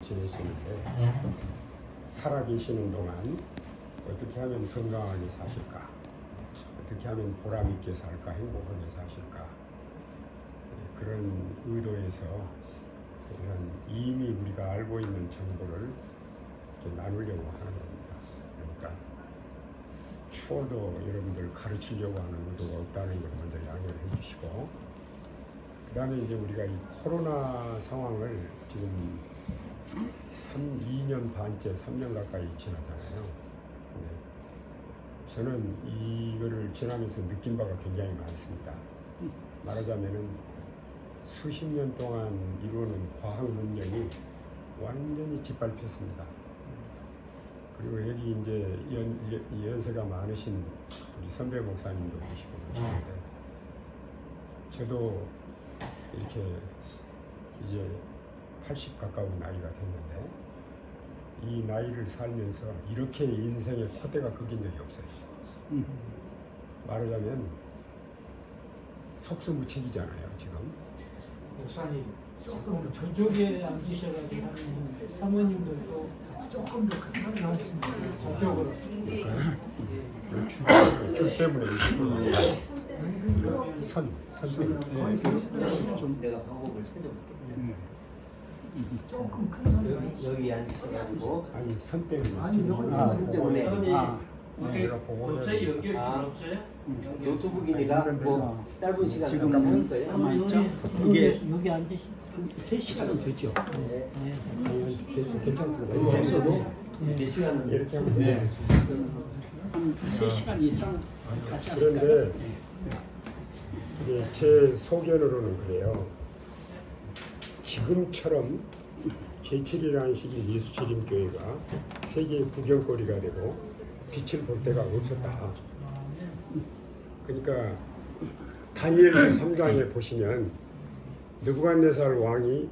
지내시는데 살아계시는 동안 어떻게 하면 건강하게 사실까? 어떻게 하면 보람 있게 살까? 행복하게 사실까? 그런 의도에서 이런 이미 우리가 알고 있는 정보를 나누려고 하는 겁니다. 그러니까 추워도 여러분들 가르치려고 하는 의도가 없다는 걸 먼저 양해를 해주시고, 그 다음에 이제 우리가 이 코로나 상황을 지금 2년 반째, 3년 가까이 지나잖아요. 저는 이거를 지나면서 느낀 바가 굉장히 많습니다. 말하자면은 수십 년 동안 이루어놓은 과학 문명이 완전히 짓밟혔습니다. 그리고 여기 이제 연세가 많으신 우리 선배 목사님도 계시고 계시는데, 저도 이렇게 이제 80 가까운 나이가 됐는데, 이 나이를 살면서 이렇게 인생의 콧대가 꺾인 적이 없어요. 말하자면 속수무책이잖아요 지금. 목사님 조금 저쪽에 앉으셔가지고 하는 사모님들도 조금 더 가까이 나왔습니다. 저쪽으로. 줄 때문에 선 좀 내가 방법을 찾아볼게. 조금 큰 소리. 여기 앉으셔가지고. 아니 선 때문에. 아니 여기 선 때문에. 내가 보고 없어요? 연결 없어요? 노트북이니까 뭐 짧은 시간 지금 잠깐 거예요. 가만히 있죠? 이게 여기 앉으시. 3시간은 되죠? 네. 괜찮습니다. 없어도 몇 시간은 이렇게 하면 돼요. 한 3시간 이상 같이 그런데 이제 제 소견으로는 그래요. 지금처럼 제7이라는 시기 예수재림교회가 세계의 구경거리가 되고 빛을 볼 때가 없었다. 그러니까 다니엘 3장에 보시면 느부갓네살 왕이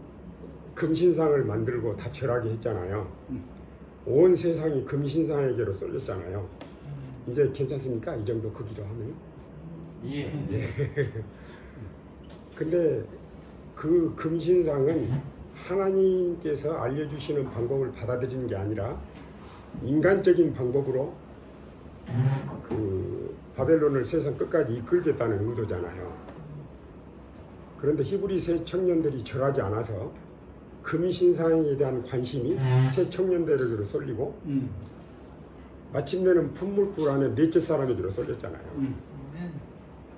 금신상을 만들고 다 절하게 했잖아요. 온 세상이 금신상에게로 쏠렸잖아요. 이제 괜찮습니까? 이 정도 크기로 하면? 예. 근데 그 금신상은 하나님께서 알려주시는 방법을 받아들이는 게 아니라 인간적인 방법으로 그 바벨론을 세상 끝까지 이끌겠다는 의도잖아요. 그런데 히브리 새 청년들이 절하지 않아서 금신상에 대한 관심이 새 청년들에게로 쏠리고 마침내는 품목불 안에 넷째 사람에게로 쏠렸잖아요.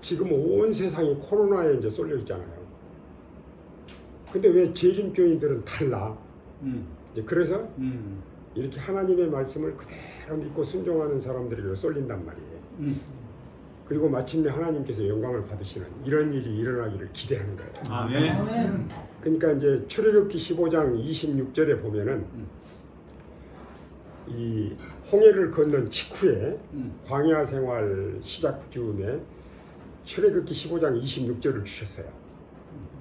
지금 온 세상이 코로나에 이제 쏠려 있잖아요. 근데 왜 재림교인들은 달라? 이제 그래서 이렇게 하나님의 말씀을 그대로 믿고 순종하는 사람들에게 쏠린단 말이에요. 그리고 마침내 하나님께서 영광을 받으시는 이런 일이 일어나기를 기대하는 거예요. 아멘. 그러니까 이제 출애굽기 15장 26절에 보면은 이 홍해를 건넌 직후에 광야 생활 시작 즈음에 출애굽기 15장 26절을 주셨어요.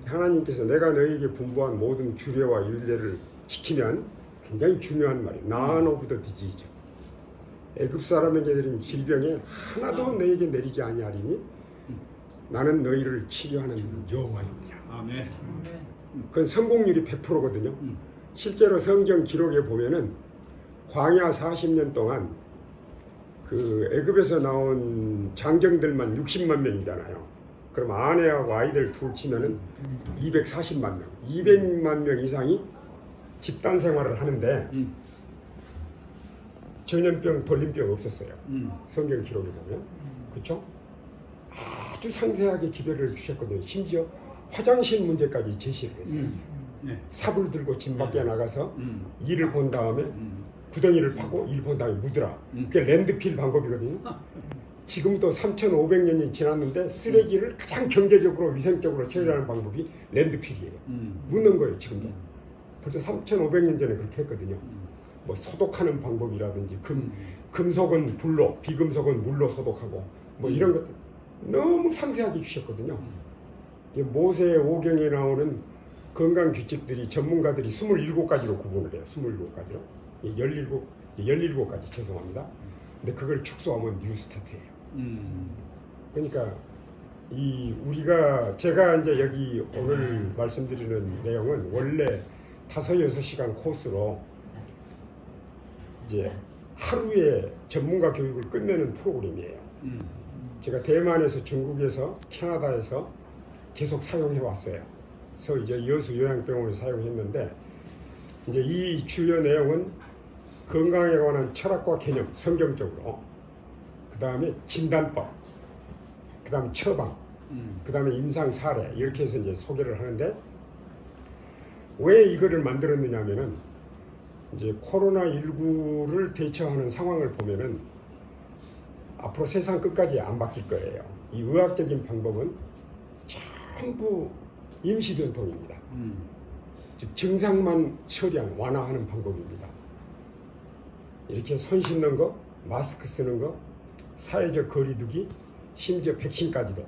하나님께서 내가 너희에게 분부한 모든 규례와 율례를 지키면, 굉장히 중요한 말이에요. None of the disease. 애굽 사람에게 내린 질병에 하나도 너희에게 내리지 아니하리니 나는 너희를 치료하는 여호와입니다. 아멘. 그건 성공률이 100%거든요. 실제로 성경 기록에 보면은 광야 40년 동안 그 애굽에서 나온 장정들만 60만 명이잖아요. 그럼 아내하고 아이들 둘 치면은 240만 명, 200만 명 이상이 집단 생활을 하는데 전염병, 돌림병 없었어요. 성경 기록에 보면. 그렇죠? 아주 상세하게 기별을 주셨거든요. 심지어 화장실 문제까지 제시를 했어요. 삽을 들고 집 밖에 나가서 일을 본 다음에 구덩이를 파고 일 본 다음에 묻으라. 그게 랜드필 방법이거든요. 지금도 3,500년이 지났는데 쓰레기를 가장 경제적으로 위생적으로 처리하는 방법이 랜드필이에요. 묻는 거예요 지금도. 벌써 3,500년 전에 그렇게 했거든요. 뭐 소독하는 방법이라든지 금속은 불로, 비금속은 물로 소독하고 뭐 이런 것 너무 상세하게 주셨거든요. 모세 오경에 나오는 건강 규칙들이 전문가들이 27가지로 구분을 해요. 27가지로. 17가지 죄송합니다. 근데 그걸 축소하면 뉴스타트예요. 그러니까 제가 이제 여기 오늘 말씀드리는 내용은 원래 5-6시간 코스로 이제 하루에 전문가 교육을 끝내는 프로그램이에요. 제가 대만에서, 중국에서, 캐나다에서 계속 사용해 왔어요. 그래서 이제 여수 요양병원에서 사용했는데, 이제 이 주요 내용은 건강에 관한 철학과 개념, 성경적으로, 그 다음에 진단법, 그 다음에 처방, 그 다음에 임상 사례, 이렇게 해서 이제 소개를 하는데, 왜 이거를 만들었느냐 하면은, 이제 코로나19를 대처하는 상황을 보면은 앞으로 세상 끝까지 안 바뀔 거예요. 이 의학적인 방법은 전부 임시변통입니다. 즉 증상만 처리하는, 완화하는 방법입니다. 이렇게 손 씻는 거, 마스크 쓰는 거, 사회적 거리두기, 심지어 백신까지도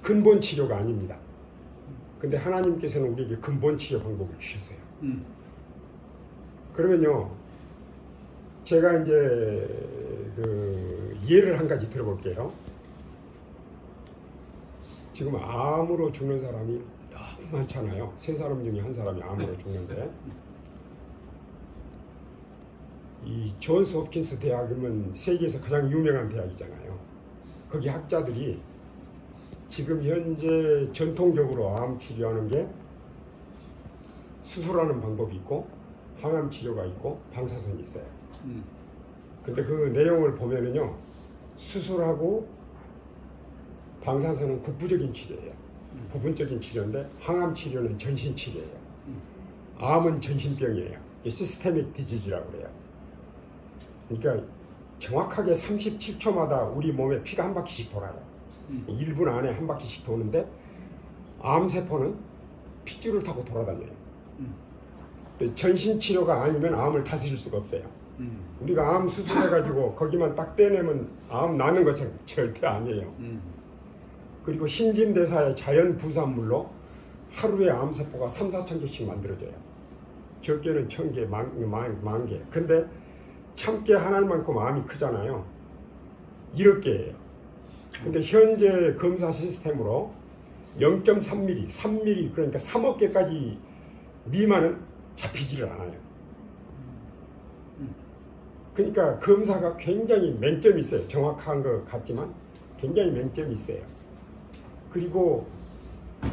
근본 치료가 아닙니다. 근데 하나님께서는 우리에게 근본 치료 방법을 주셨어요. 그러면요, 제가 이제 그 예를 한 가지 들어볼게요. 지금 암으로 죽는 사람이 너무 많잖아요. 3사람 중에 1사람이 암으로 죽는데, 이 존스 홉킨스 대학이면 세계에서 가장 유명한 대학이잖아요. 거기 학자들이 지금 현재 전통적으로 암 치료하는 게 수술하는 방법이 있고, 항암 치료가 있고, 방사선이 있어요. 근데 그 내용을 보면은요, 수술하고 방사선은 국부적인 치료예요. 부분적인 치료인데, 항암 치료는 전신 치료예요. 암은 전신병이에요. 시스테믹 디지즈라고 그래요. 그러니까 정확하게 37초마다 우리 몸에 피가 한 바퀴씩 돌아요. 1분 안에 한 바퀴씩 도는데, 암세포는 핏줄을 타고 돌아다녀요. 전신 치료가 아니면 암을 다스릴 수가 없어요. 우리가 암 수술해가지고 거기만 딱 떼내면 암 나는 것처럼 절대 아니에요. 그리고 신진대사의 자연 부산물로 하루에 암세포가 3-4천 개씩 만들어져요. 적게는 1000개, 만 개. 근데 참깨 하나만큼 암이 크잖아요. 1억 개예요. 근데 현재 검사 시스템으로 0.3mm, 3mm, 그러니까 3억 개까지 미만은 잡히지를 않아요. 그러니까 검사가 굉장히 맹점이 있어요. 정확한 것 같지만 굉장히 맹점이 있어요. 그리고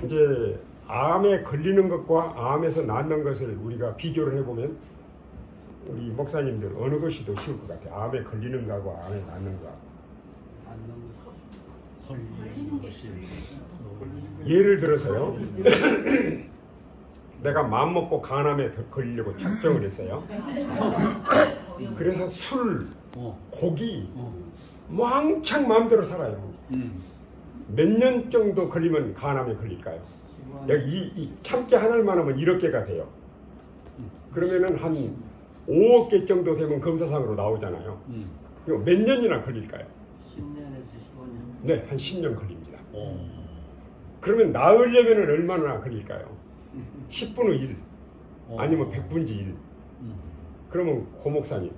이제 암에 걸리는 것과 암에서 낫는 것을 우리가 비교를 해보면 우리 목사님들 어느 것이 더 쉬울 것 같아요? 암에 걸리는 거하고 암에 낫는 거. 예를 들어서요. 내가 마음먹고 간암에 걸리려고 작정을 했어요. 그래서 술, 고기 왕창 마음대로 살아요. 몇 년 정도 걸리면 간암에 걸릴까요? 여기 이 참깨 하나만 하면 1억 개가 돼요. 그러면은 한 5억 개 정도 되면 검사상으로 나오잖아요. 몇 년이나 걸릴까요? 10년에서 15년. 네, 한 10년 걸립니다. 그러면 나으려면 얼마나 걸릴까요? 10분의 1 아니면 100분의 1. 그러면 고 목사님,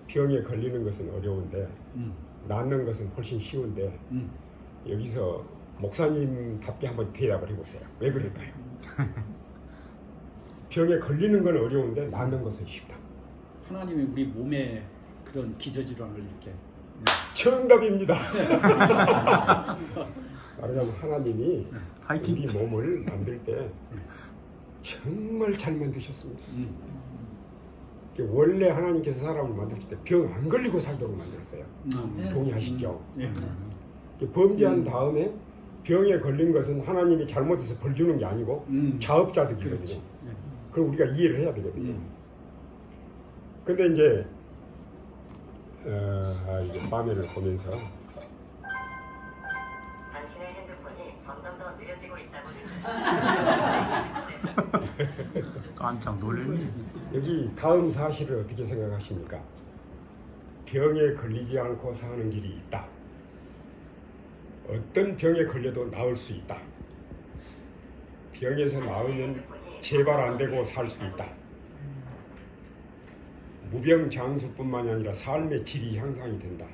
병에 걸리는 것은 어려운데 낫는 것은 훨씬 쉬운데 여기서 목사님답게 한번 대답을 해보세요. 왜 그럴까요? 병에 걸리는 건 어려운데 낫는 것은 쉽다. 하나님이 우리 몸에 그런 기저질환을 이렇게 정답입니다. 말하자면 하나님이 우리 몸을 만들 때 정말 잘 만드셨습니다. 원래 하나님께서 사람을 만드실 때 병 안 걸리고 살도록 만들었어요. 동의하시죠? 범죄한 다음에 병에 걸린 것은 하나님이 잘못해서 벌 주는 게 아니고 자업자득이거든요. 그럼 우리가 이해를 해야 되거든요. 근데 이제 이제 화면을 보면서 당신의 핸드폰이 점점 더 느려지고 있다고 깜짝 놀랐네. 여기 다음 사실을 어떻게 생각하십니까? 병에 걸리지 않고 사는 길이 있다. 어떤 병에 걸려도 나을 수 있다. 병에서 나으면 재발 안 되고 살 수 있다. 무병장수뿐만이 아니라 삶의 질이 향상이 된다.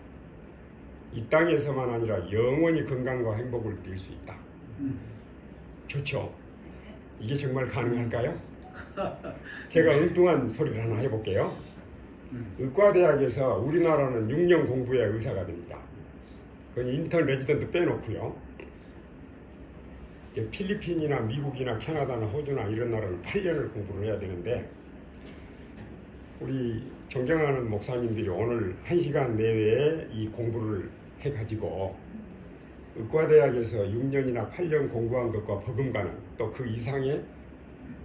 이 땅에서만 아니라 영원히 건강과 행복을 누릴 수 있다. 좋죠? 이게 정말 가능할까요? 제가 엉뚱한 소리를 하나 해볼게요. 의과대학에서 우리나라는 6년 공부해야 의사가 됩니다. 그건 인턴 레지던트 빼놓고요. 필리핀이나 미국이나 캐나다나 호주나 이런 나라는 8년을 공부를 해야 되는데 우리 존경하는 목사님들이 오늘 1시간 내외에 이 공부를 해가지고 의과대학에서 6년이나 8년 공부한 것과 버금가는 또 그 이상의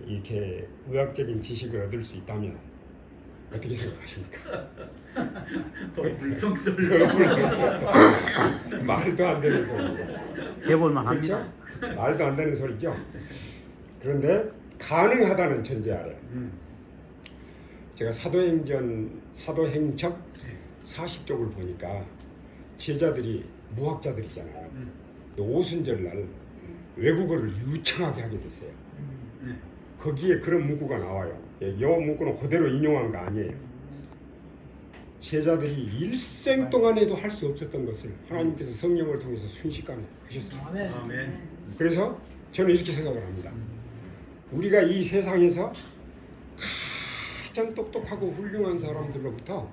이렇게 의학적인 지식을 얻을 수 있다면 어떻게 생각하십니까? 불성설. 말도 안 되는 소리. 해볼만 그렇죠? 합니다. 말도 안 되는 소리죠. 그런데 가능하다는 전제 아래 제가 사도행적 40쪽을 보니까 제자들이 무학자들이잖아요. 오순절 날 외국어를 유창하게 하게 됐어요. 거기에 그런 문구가 나와요. 이 문구는 그대로 인용한 거 아니에요. 제자들이 일생 동안에도 할 수 없었던 것을 하나님께서 성령을 통해서 순식간에 하셨어요. 아멘. 그래서 저는 이렇게 생각을 합니다. 우리가 이 세상에서 가장 똑똑하고 훌륭한 사람들로부터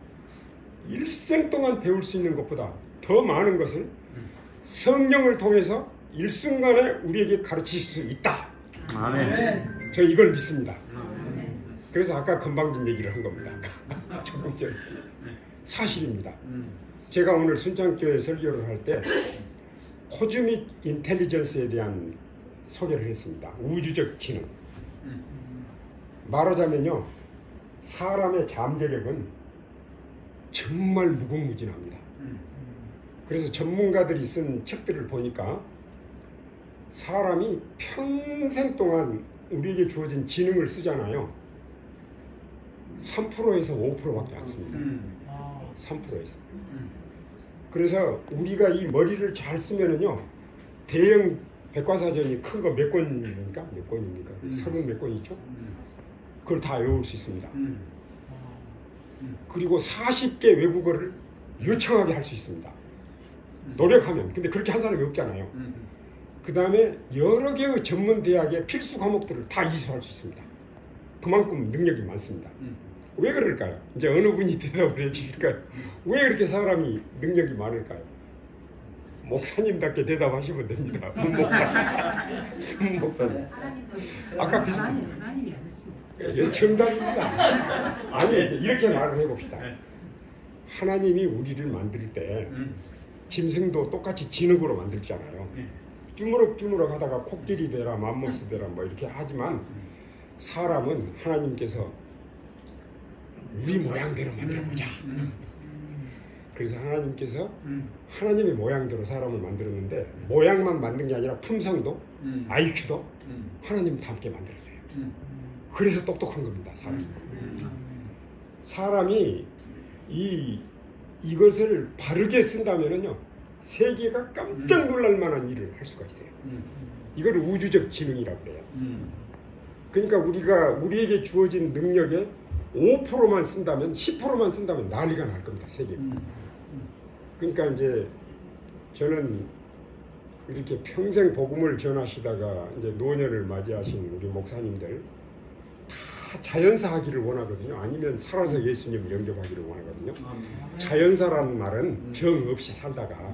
일생 동안 배울 수 있는 것보다 더 많은 것을 성령을 통해서 일순간에 우리에게 가르칠 수 있다. 아멘. 저 이걸 믿습니다. 그래서 아까 건방진 얘기를 한 겁니다. 조금 전에. 사실입니다. 제가 오늘 순창교회 설교를 할 때 코즈믹 인텔리전스에 대한 소개를 했습니다. 우주적 지능. 말하자면요, 사람의 잠재력은 정말 무궁무진합니다. 그래서 전문가들이 쓴 책들을 보니까 사람이 평생 동안 우리에게 주어진 지능을 쓰잖아요. 3%에서 5%밖에 안 씁니다. 3%에서. 그래서 우리가 이 머리를 잘 쓰면은요, 대형 백과사전이 큰 거 몇 권입니까? 몇 권입니까? 30 몇 권이죠? 그걸 다 외울 수 있습니다. 그리고 40개 외국어를 유창하게 할 수 있습니다. 노력하면. 근데 그렇게 한 사람이 없잖아요. 그 다음에 여러 개의 전문 대학의 필수 과목들을 다 이수할 수 있습니다. 그만큼 능력이 많습니다. 왜 그럴까요? 이제 어느 분이 대답을 해주실까요? 왜 그렇게 사람이 능력이 많을까요? 목사님답게 대답하시면 됩니다. 문 목사님. 아까 비슷한. 예, 정답입니다. 아니, 이렇게 말을 해봅시다. 하나님이 우리를 만들 때 짐승도 똑같이 진흙으로 만들잖아요. 주무럭주무럭 하다가 코끼리 되라 맘모스 되라 뭐 이렇게 하지만 사람은 하나님께서 우리 모양대로 만들어보자. 그래서 하나님께서 하나님의 모양대로 사람을 만들었는데 모양만 만든 게 아니라 품성도 IQ도 하나님과 함께 만들었어요. 그래서 똑똑한 겁니다. 사람이 이것을 바르게 쓴다면은요, 세계가 깜짝 놀랄 만한 일을 할 수가 있어요. 이걸 우주적 지능이라고 그래요. 그러니까 우리에게 주어진 능력의 5%만 쓴다면, 10%만 쓴다면 난리가 날 겁니다. 세계. 그러니까 이제 저는 이렇게 평생 복음을 전하시다가 이제 노년을 맞이하신 우리 목사님들 다 자연사 하기를 원하거든요. 아니면 살아서 예수님을 영접하기를 원하거든요. 자연사라는 말은 병 없이 살다가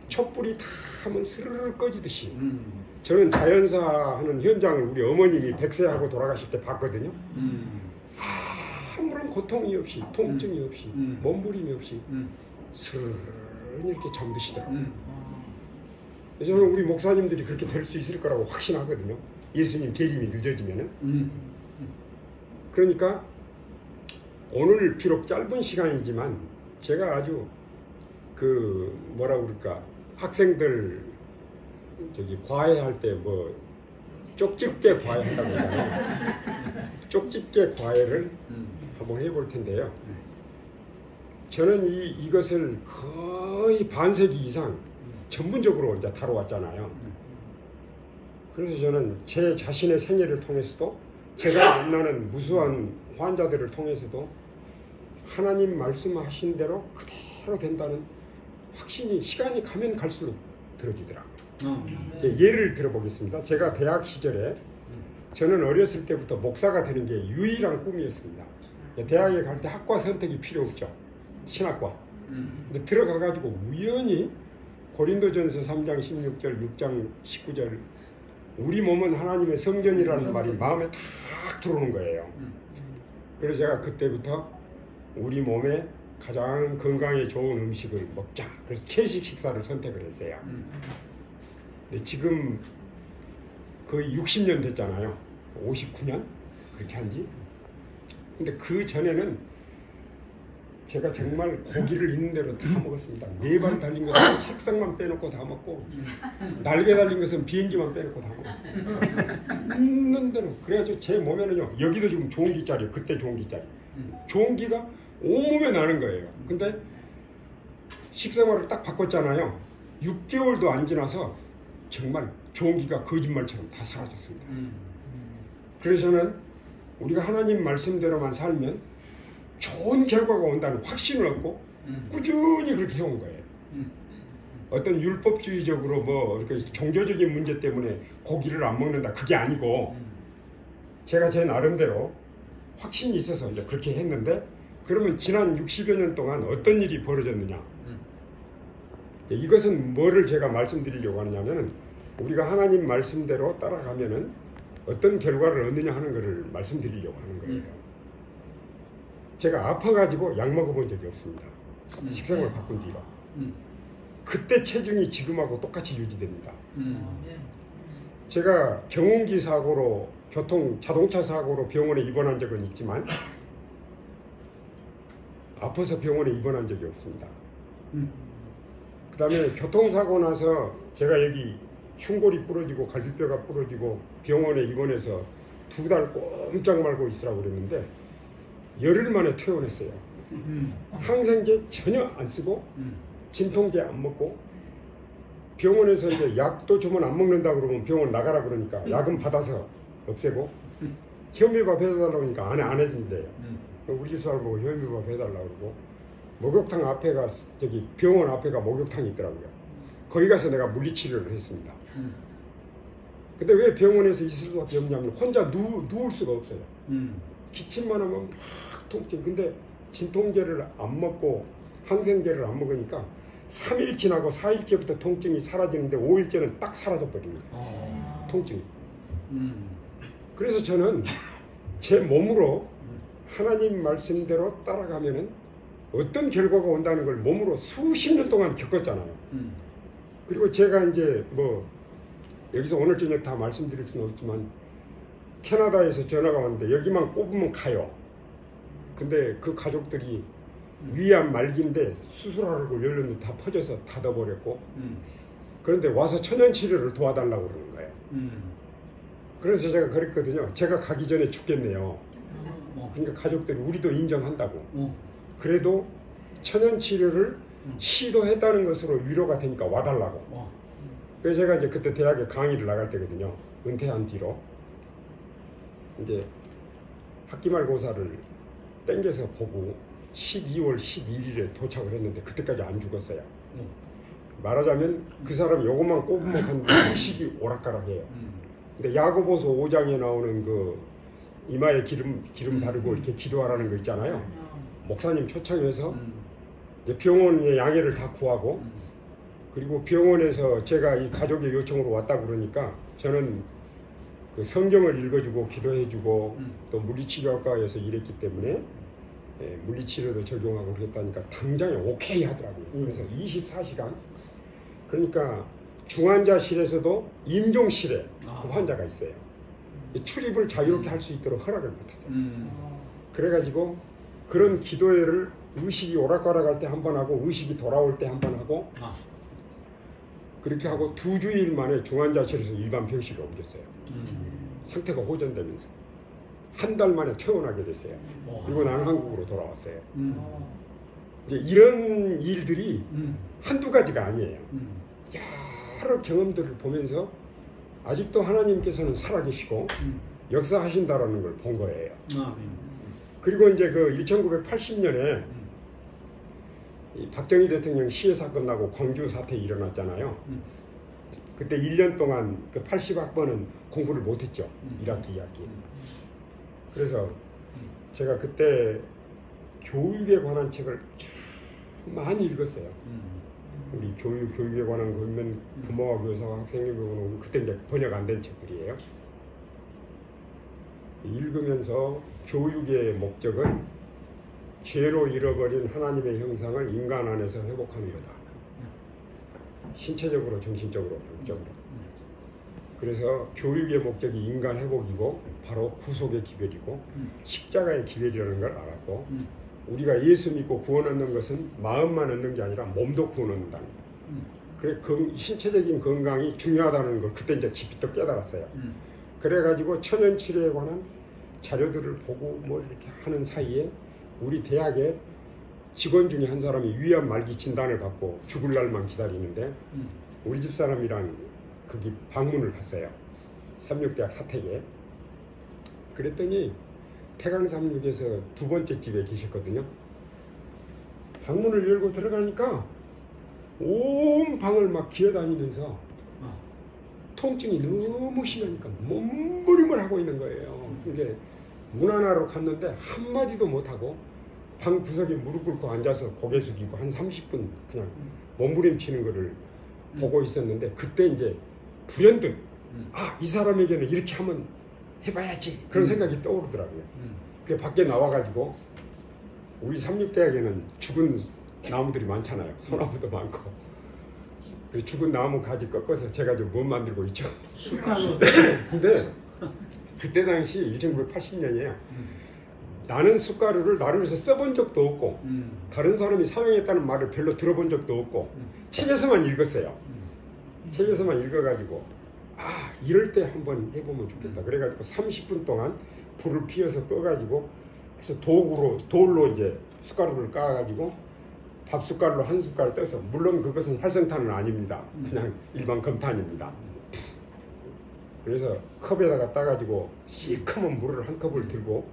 촛불이 다 하면 스르르 꺼지듯이 저는 자연사 하는 현장을 우리 어머님이 100세하고 돌아가실 때 봤거든요. 아무런 고통이 없이, 통증이 없이, 몸부림이 없이 스르르 이렇게 잠드시더라고요. 저는 우리 목사님들이 그렇게 될 수 있을 거라고 확신하거든요. 예수님 재림이 늦어지면은. 그러니까 오늘 비록 짧은 시간이지만 제가 아주 뭐라 그럴까, 학생들 과외할 때 뭐 쪽집게 과외한다고 하잖아요. 쪽집게 과외를 한번 해볼 텐데요. 저는 이것을 거의 반세기 이상 전문적으로 이제 다뤄왔잖아요. 그래서 저는 제 자신의 생애를 통해서도 제가 만나는 무수한 환자들을 통해서도 하나님 말씀하신 대로 그대로 된다는 확신이 시간이 가면 갈수록 들어지더라고요. 예를 들어보겠습니다. 제가 대학 시절에 저는 어렸을 때부터 목사가 되는 게 유일한 꿈이었습니다. 대학에 갈 때 학과 선택이 필요 없죠. 신학과. 근데 들어가가지고 우연히 고린도전서 3장 16절, 6장 19절 우리 몸은 하나님의 성전이라는 말이 마음에 탁 들어오는 거예요. 그래서 제가 그때부터 우리 몸에 가장 건강에 좋은 음식을 먹자. 그래서 채식 식사를 선택을 했어요. 근데 지금 거의 60년 됐잖아요. 59년? 그렇게 한지. 근데 그 전에는 제가 정말 고기를 있는 대로 다 먹었습니다. 4발 달린 것은 책상만 빼놓고 다 먹고 날개 달린 것은 비행기만 빼놓고 다 먹었습니다. 있는 대로. 그래가지고 제 몸에는요. 여기도 지금 좋은 기짜리예요. 그때 좋은 기짜리. 좋은 기가 온몸에 나는 거예요. 근데 식생활을 딱 바꿨잖아요. 6개월도 안 지나서 정말 좋은 기가 거짓말처럼 다 사라졌습니다. 그래서 저는 우리가 하나님 말씀대로만 살면 좋은 결과가 온다는 확신을 얻고 꾸준히 그렇게 해온 거예요. 어떤 율법주의적으로 뭐 종교적인 문제 때문에 고기를 안 먹는다 그게 아니고 제가 제 나름대로 확신이 있어서 이제 그렇게 했는데 그러면 지난 60여 년 동안 어떤 일이 벌어졌느냐. 이것은 뭐를 제가 말씀드리려고 하느냐면 우리가 하나님 말씀대로 따라가면은 어떤 결과를 얻느냐 하는 것을 말씀드리려고 하는 거예요. 제가 아파가지고 약 먹어본 적이 없습니다. 식생활 바꾼 뒤로. 그때 체중이 지금하고 똑같이 유지됩니다. 제가 경운기 사고로 자동차 사고로 병원에 입원한 적은 있지만 아파서 병원에 입원한 적이 없습니다. 그 다음에 교통사고 나서 제가 여기 흉골이 부러지고 갈비뼈가 부러지고 병원에 입원해서 2달 꼼짝 말고 있으라고 그랬는데 열흘 만에 퇴원했어요. 항생제 전혀 안 쓰고 진통제 안 먹고 병원에서 이제 약도 주면 안 먹는다 그러면 병원 나가라 그러니까 약은 받아서 없애고 현미밥 해달라고 하니까 안 해준대요. 우리 집 사람 보고 현미밥 해달라고 그러고 목욕탕 앞에가 저기 병원 앞에가 목욕탕이 있더라고요. 거기 가서 내가 물리치료를 했습니다. 근데 왜 병원에서 있을 수밖에 없냐면 혼자 누울 수가 없어요. 기침만 하면 막 통증. 근데 진통제를 안 먹고 항생제를 안 먹으니까 3일 지나고 4일째부터 통증이 사라지는데 5일째는 딱 사라져 버립니다. 통증이. 그래서 저는 제 몸으로 하나님 말씀대로 따라가면은 어떤 결과가 온다는 걸 몸으로 수십 년 동안 겪었잖아요. 그리고 제가 이제 뭐 여기서 오늘 저녁 다 말씀드릴 수는 없지만 캐나다에서 전화가 왔는데 여기만 꼽으면 가요. 근데 그 가족들이 위암 말기인데 수술하려고 열렸는데 다 퍼져서 닫아버렸고 그런데 와서 천연치료를 도와달라고 그러는 거예요. 그래서 제가 그랬거든요. 제가 가기 전에 죽겠네요. 그러니까 가족들이 우리도 인정한다고. 그래도 천연치료를 시도했다는 것으로 위로가 되니까 와달라고. 그래서 제가 이제 그때 대학에 강의를 나갈 때거든요. 은퇴한 뒤로. 이제 학기말고사를 땡겨서 보고 12월 12일에 도착을 했는데 그때까지 안 죽었어요. 말하자면 그 사람 요것만 꼽으면 한 의식이 오락가락해요. 근데 야고보서 5장에 나오는 그 이마에 기름 바르고 이렇게 기도하라는 거 있잖아요. 목사님 초청해서 이제 병원의 양해를 다 구하고 그리고 병원에서 제가 이 가족의 요청으로 왔다 그러니까 저는 그 성경을 읽어주고 기도해주고 또 물리치료학과에서 일했기 때문에 물리치료도 적용하고 그랬다니까 당장에 오케이 하더라고요. 그래서 24시간 그러니까 중환자실에서도 임종실에 그 환자가 있어요. 출입을 자유롭게 할 수 있도록 허락을 받았어요. 그래가지고 그런 기도회를 의식이 오락가락할 때 한 번 하고 의식이 돌아올 때 한 번 하고 그렇게 하고 2주일 만에 중환자실에서 일반 병실로 옮겼어요. 상태가 호전되면서 한 달 만에 퇴원하게 됐어요. 그리고 나는 한국으로 돌아왔어요. 이제 이런 일들이 한두 가지가 아니에요. 여러 경험들을 보면서 아직도 하나님께서는 살아계시고 역사하신다라는 걸 본 거예요. 그리고 이제 그 1980년에 이 박정희 대통령 시해 사건 나고 광주 사태 일어났잖아요. 그때 1년 동안 그 80학번은 공부를 못했죠. 1학기, 2학기. 그래서 제가 그때 교육에 관한 책을 참 많이 읽었어요. 우리 교육에 관한 거면 부모와 교사와 학생에게 보면 그때 이제 번역 안 된 책들이에요. 읽으면서 교육의 목적은 죄로 잃어버린 하나님의 형상을 인간 안에서 회복하는 거다. 신체적으로, 정신적으로, 영적으로. 그래서 교육의 목적이 인간 회복이고 바로 구속의 기별이고 십자가의 기별이라는 걸 알았고 우리가 예수 믿고 구원 얻는 것은 마음만 얻는 게 아니라 몸도 구원 얻는다는 거예요. 그래 신체적인 건강이 중요하다는 걸 그때 이제 깊이 또 깨달았어요. 그래가지고 천연치료에 관한 자료들을 보고 뭐 이렇게 하는 사이에 우리 대학에 직원 중에 한 사람이 위암 말기 진단을 받고 죽을 날만 기다리는데 우리 집 사람이랑 거기 방문을 갔어요. 삼육대학 사택에. 그랬더니 태강삼육에서 두 번째 집에 계셨거든요. 방문을 열고 들어가니까 온 방을 막 기어다니면서 통증이 너무 심하니까 몸부림을 하고 있는 거예요. 이게 문 하나로 갔는데 한마디도 못하고 방 구석에 무릎 꿇고 앉아서 고개 숙이고 한 30분 그냥 몸부림치는 거를 보고 있었는데 그때 이제 불현듯 이 사람에게는 이렇게 한번 해봐야지 그런 생각이 떠오르더라고요. 그래서 밖에 나와가지고 우리 삼육대학에는 죽은 나무들이 많잖아요. 소나무도 많고 죽은 나무 가지 꺾어서 제가 좀 못 만들고 있죠. 근데 그때 당시 1980년이에요. 나는 숟가루를 나를 위해서 써본 적도 없고 다른 사람이 사용했다는 말을 별로 들어본 적도 없고 책에서만 읽었어요. 책에서만 읽어가지고 이럴 때 한번 해보면 좋겠다. 그래가지고 30분 동안 불을 피워서 꺼가지고 해서 돌로 이제 숟가루를 까가지고 밥 숟갈로 한 숟갈 떠서 물론 그것은 활성탄은 아닙니다. 그냥 일반 검탄입니다. 그래서 컵에다가 따가지고 시커먼 물을 한 컵을 들고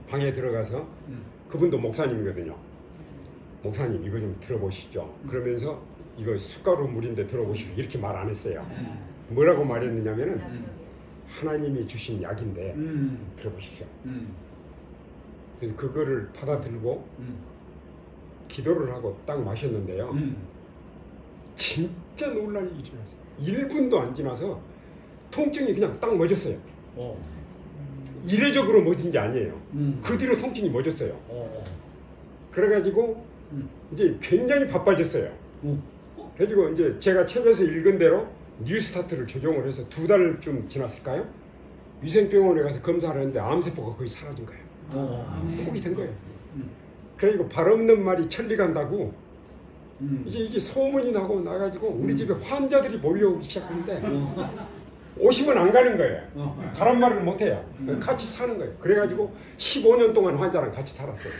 방에 들어가서 그분도 목사님이거든요. 목사님 이거 좀 들어보시죠. 그러면서 이거 숟가루 물인데 들어보시고 이렇게 말 안 했어요. 뭐라고 말했느냐면은 하나님이 주신 약인데 들어보십시오. 그래서 그거를 받아들고 기도를 하고 딱 마셨는데요. 진짜 놀랄 일이 일어났어요. 1분도 안 지나서 통증이 그냥 딱 멎었어요. 이례적으로 멎은 게 아니에요. 그 뒤로 통증이 멎었어요. 그래가지고 이제 굉장히 바빠졌어요. 그래가지고 이제 제가 책에서 읽은 대로 뉴스타트를 적용을 해서 2달쯤 지났을까요? 위생병원에 가서 검사를 했는데 암세포가 거의 사라진 거예요. 회복이 된 거예요. 그래가지고 발 없는 말이 천리 간다고 이제 이게 소문이 나고 나가지고 우리 집에 환자들이 몰려오기 시작하는데 오시면 안 가는 거예요. 가란 말을 못해요. 같이 사는 거예요. 그래가지고 15년 동안 환자랑 같이 살았어요.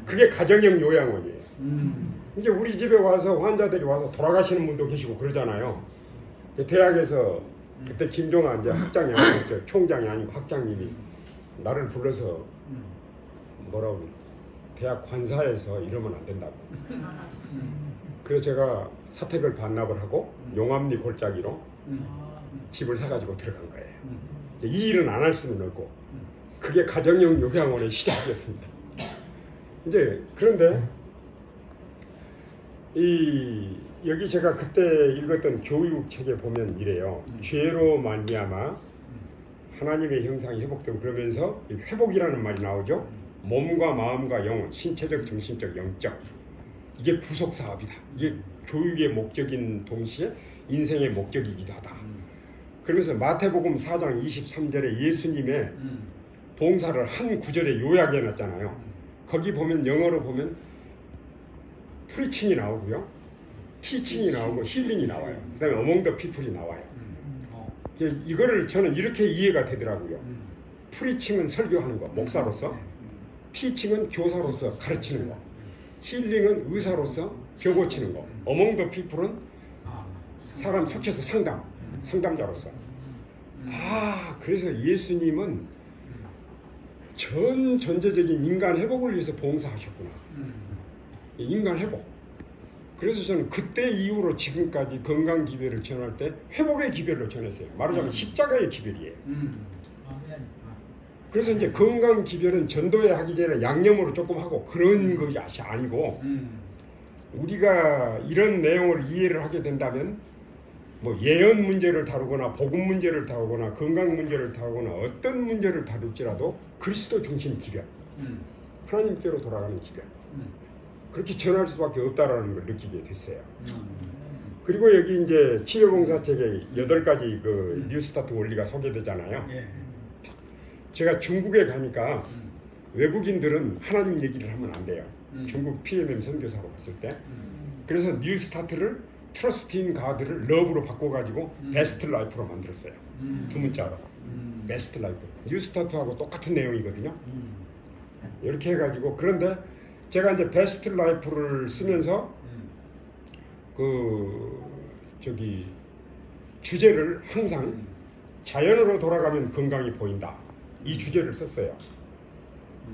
그게 가정형 요양원이에요. 이제 우리 집에 와서 환자들이 와서 돌아가시는 분도 계시고 그러잖아요. 대학에서 그때 김종환 이제 학장이 아니고 총장이 아니고 학장님이 나를 불러서 뭐라고 대학 관사에서 이러면 안 된다고. 그래서 제가 사택을 반납을 하고 용암리 골짜기로 집을 사가지고 들어간 거예요. 이 일은 안 할 수는 없고 그게 가정형 요양원의 시작이었습니다. 이제 그런데 여기 제가 그때 읽었던 교육책에 보면 이래요. 죄로 말미암아 하나님의 형상이 회복되고 그러면서 회복이라는 말이 나오죠. 몸과 마음과 영혼, 신체적, 정신적, 영적 이게 구속사업이다. 이게 교육의 목적인 동시에 인생의 목적이기도 하다. 그러면서 마태복음 4장 23절에 예수님의 봉사를 한 구절에 요약해 놨잖아요. 거기 보면 영어로 보면 프리칭이 나오고요. 티칭이 나오고 힐링이 나와요. 그 다음에 어몽 더 피플이 나와요. 이거를 저는 이렇게 이해가 되더라고요. 프리칭은 설교하는 거, 목사로서. 티칭은 교사로서 가르치는 거. 힐링은 의사로서 병 고치는 거. 어몽 더 피플은 사람 속해서 상담자로서. 그래서 예수님은 전 전제적인 인간 회복을 위해서 봉사하셨구나. 인간 회복. 그래서 저는 그때 이후로 지금까지 건강 기별을 전할 때 회복의 기별로 전했어요. 말하자면 십자가의 기별이에요. 그래서 이제 건강 기별은 전도회 하기 전에 양념으로 조금 하고 그런 것이 아니고 우리가 이런 내용을 이해를 하게 된다면 뭐 예언 문제를 다루거나 복음 문제를 다루거나 건강 문제를 다루거나 어떤 문제를 다룰지라도 그리스도 중심 기별, 하나님께로 돌아가는 기별, 그렇게 전할 수밖에 없다라는 걸 느끼게 됐어요. 그리고 여기 이제 치료봉사책에 8가지 그 뉴스타트 원리가 소개되잖아요. 제가 중국에 가니까 외국인들은 하나님 얘기를 하면 안 돼요. 중국 PMM 선교사로 갔을 때. 그래서 뉴스타트를 트러스트 인 가드를 러브로 바꿔가지고 베스트 라이프로 만들었어요. 2문자로. 베스트 라이프. 뉴스타트하고 똑같은 내용이거든요. 이렇게 해가지고 그런데 제가 이제 베스트 라이프를 쓰면서 그 저기 주제를 항상 자연으로 돌아가면 건강이 보인다. 이 주제를 썼어요.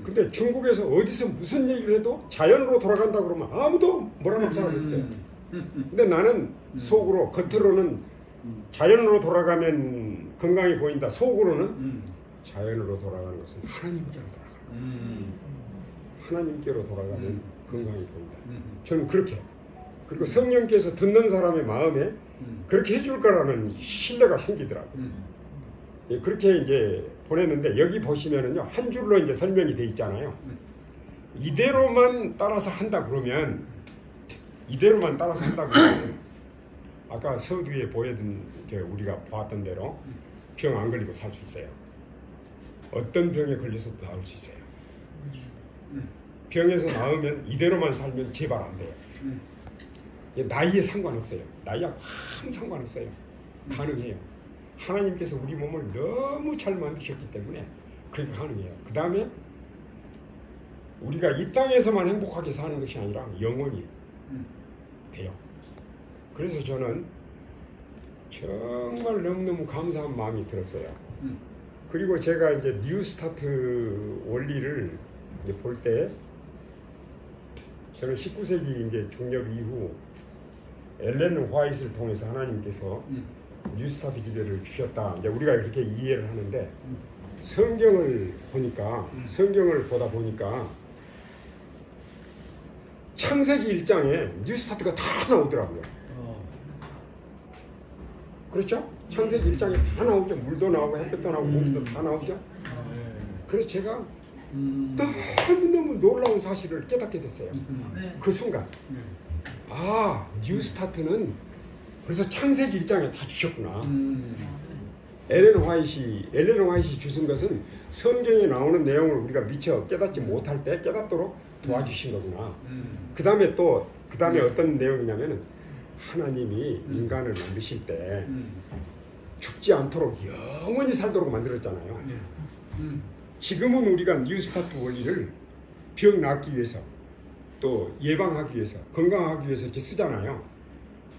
근데 중국에서 어디서 무슨 얘기를 해도 자연으로 돌아간다 그러면 아무도 뭐라고 할 사람이 없어요. 근데 나는 속으로 겉으로는 자연으로 돌아가면 건강이 보인다. 속으로는 자연으로 돌아가는 것은 하나님께로 돌아가는 거예요. 하나님께로 돌아가면 건강이 보인다. 저는 그렇게. 그리고 성령께서 듣는 사람의 마음에 그렇게 해줄 거라는 신뢰가 생기더라고요. 예, 그렇게 이제 보냈는데 여기 보시면은요 한 줄로 이제 설명이 돼 있잖아요. 이대로만 따라서 한다 그러면 아까 서두에 보여준 우리가 봤던 대로 병 안 걸리고 살 수 있어요. 어떤 병에 걸려서도 나을 수 있어요. 병에서 나으면 이대로만 살면 재발 안 돼요. 나이에 상관없어요. 나이하고 아무 상관없어요. 가능해요. 하나님께서 우리 몸을 너무 잘 만드셨기 때문에 그게 가능해요. 그 다음에 우리가 이 땅에서만 행복하게 사는 것이 아니라 영원히 돼요. 그래서 저는 정말 너무너무 감사한 마음이 들었어요. 그리고 제가 이제 뉴스타트 원리를 볼 때 저는 19세기 이제 중엽 이후 엘렌 화이트를 통해서 하나님께서 뉴스타트 기별을 주셨다. 이제 우리가 이렇게 이해를 하는데 성경을 보다 보니까 창세기 1장에 뉴스타트가 다 나오더라고요. 그렇죠? 창세기 1장에 다 나오죠. 물도 나오고 햇볕도 나오고 고기도 다 나오죠. 그래서 제가 너무너무 놀라운 사실을 깨닫게 됐어요. 그 순간 뉴스타트는 벌써 창세기 1장에 다 주셨구나. 엘렌 화이트이 주신 것은 성경에 나오는 내용을 우리가 미처 깨닫지 못할 때 깨닫도록 도와주신 거구나. 그 다음에 어떤 내용이냐면은 하나님이 인간을 만드실 때 죽지 않도록 영원히 살도록 만들었잖아요. 지금은 우리가 뉴스타트 원리를 병 낫기 위해서 또 예방하기 위해서 건강하기 위해서 이렇게 쓰잖아요.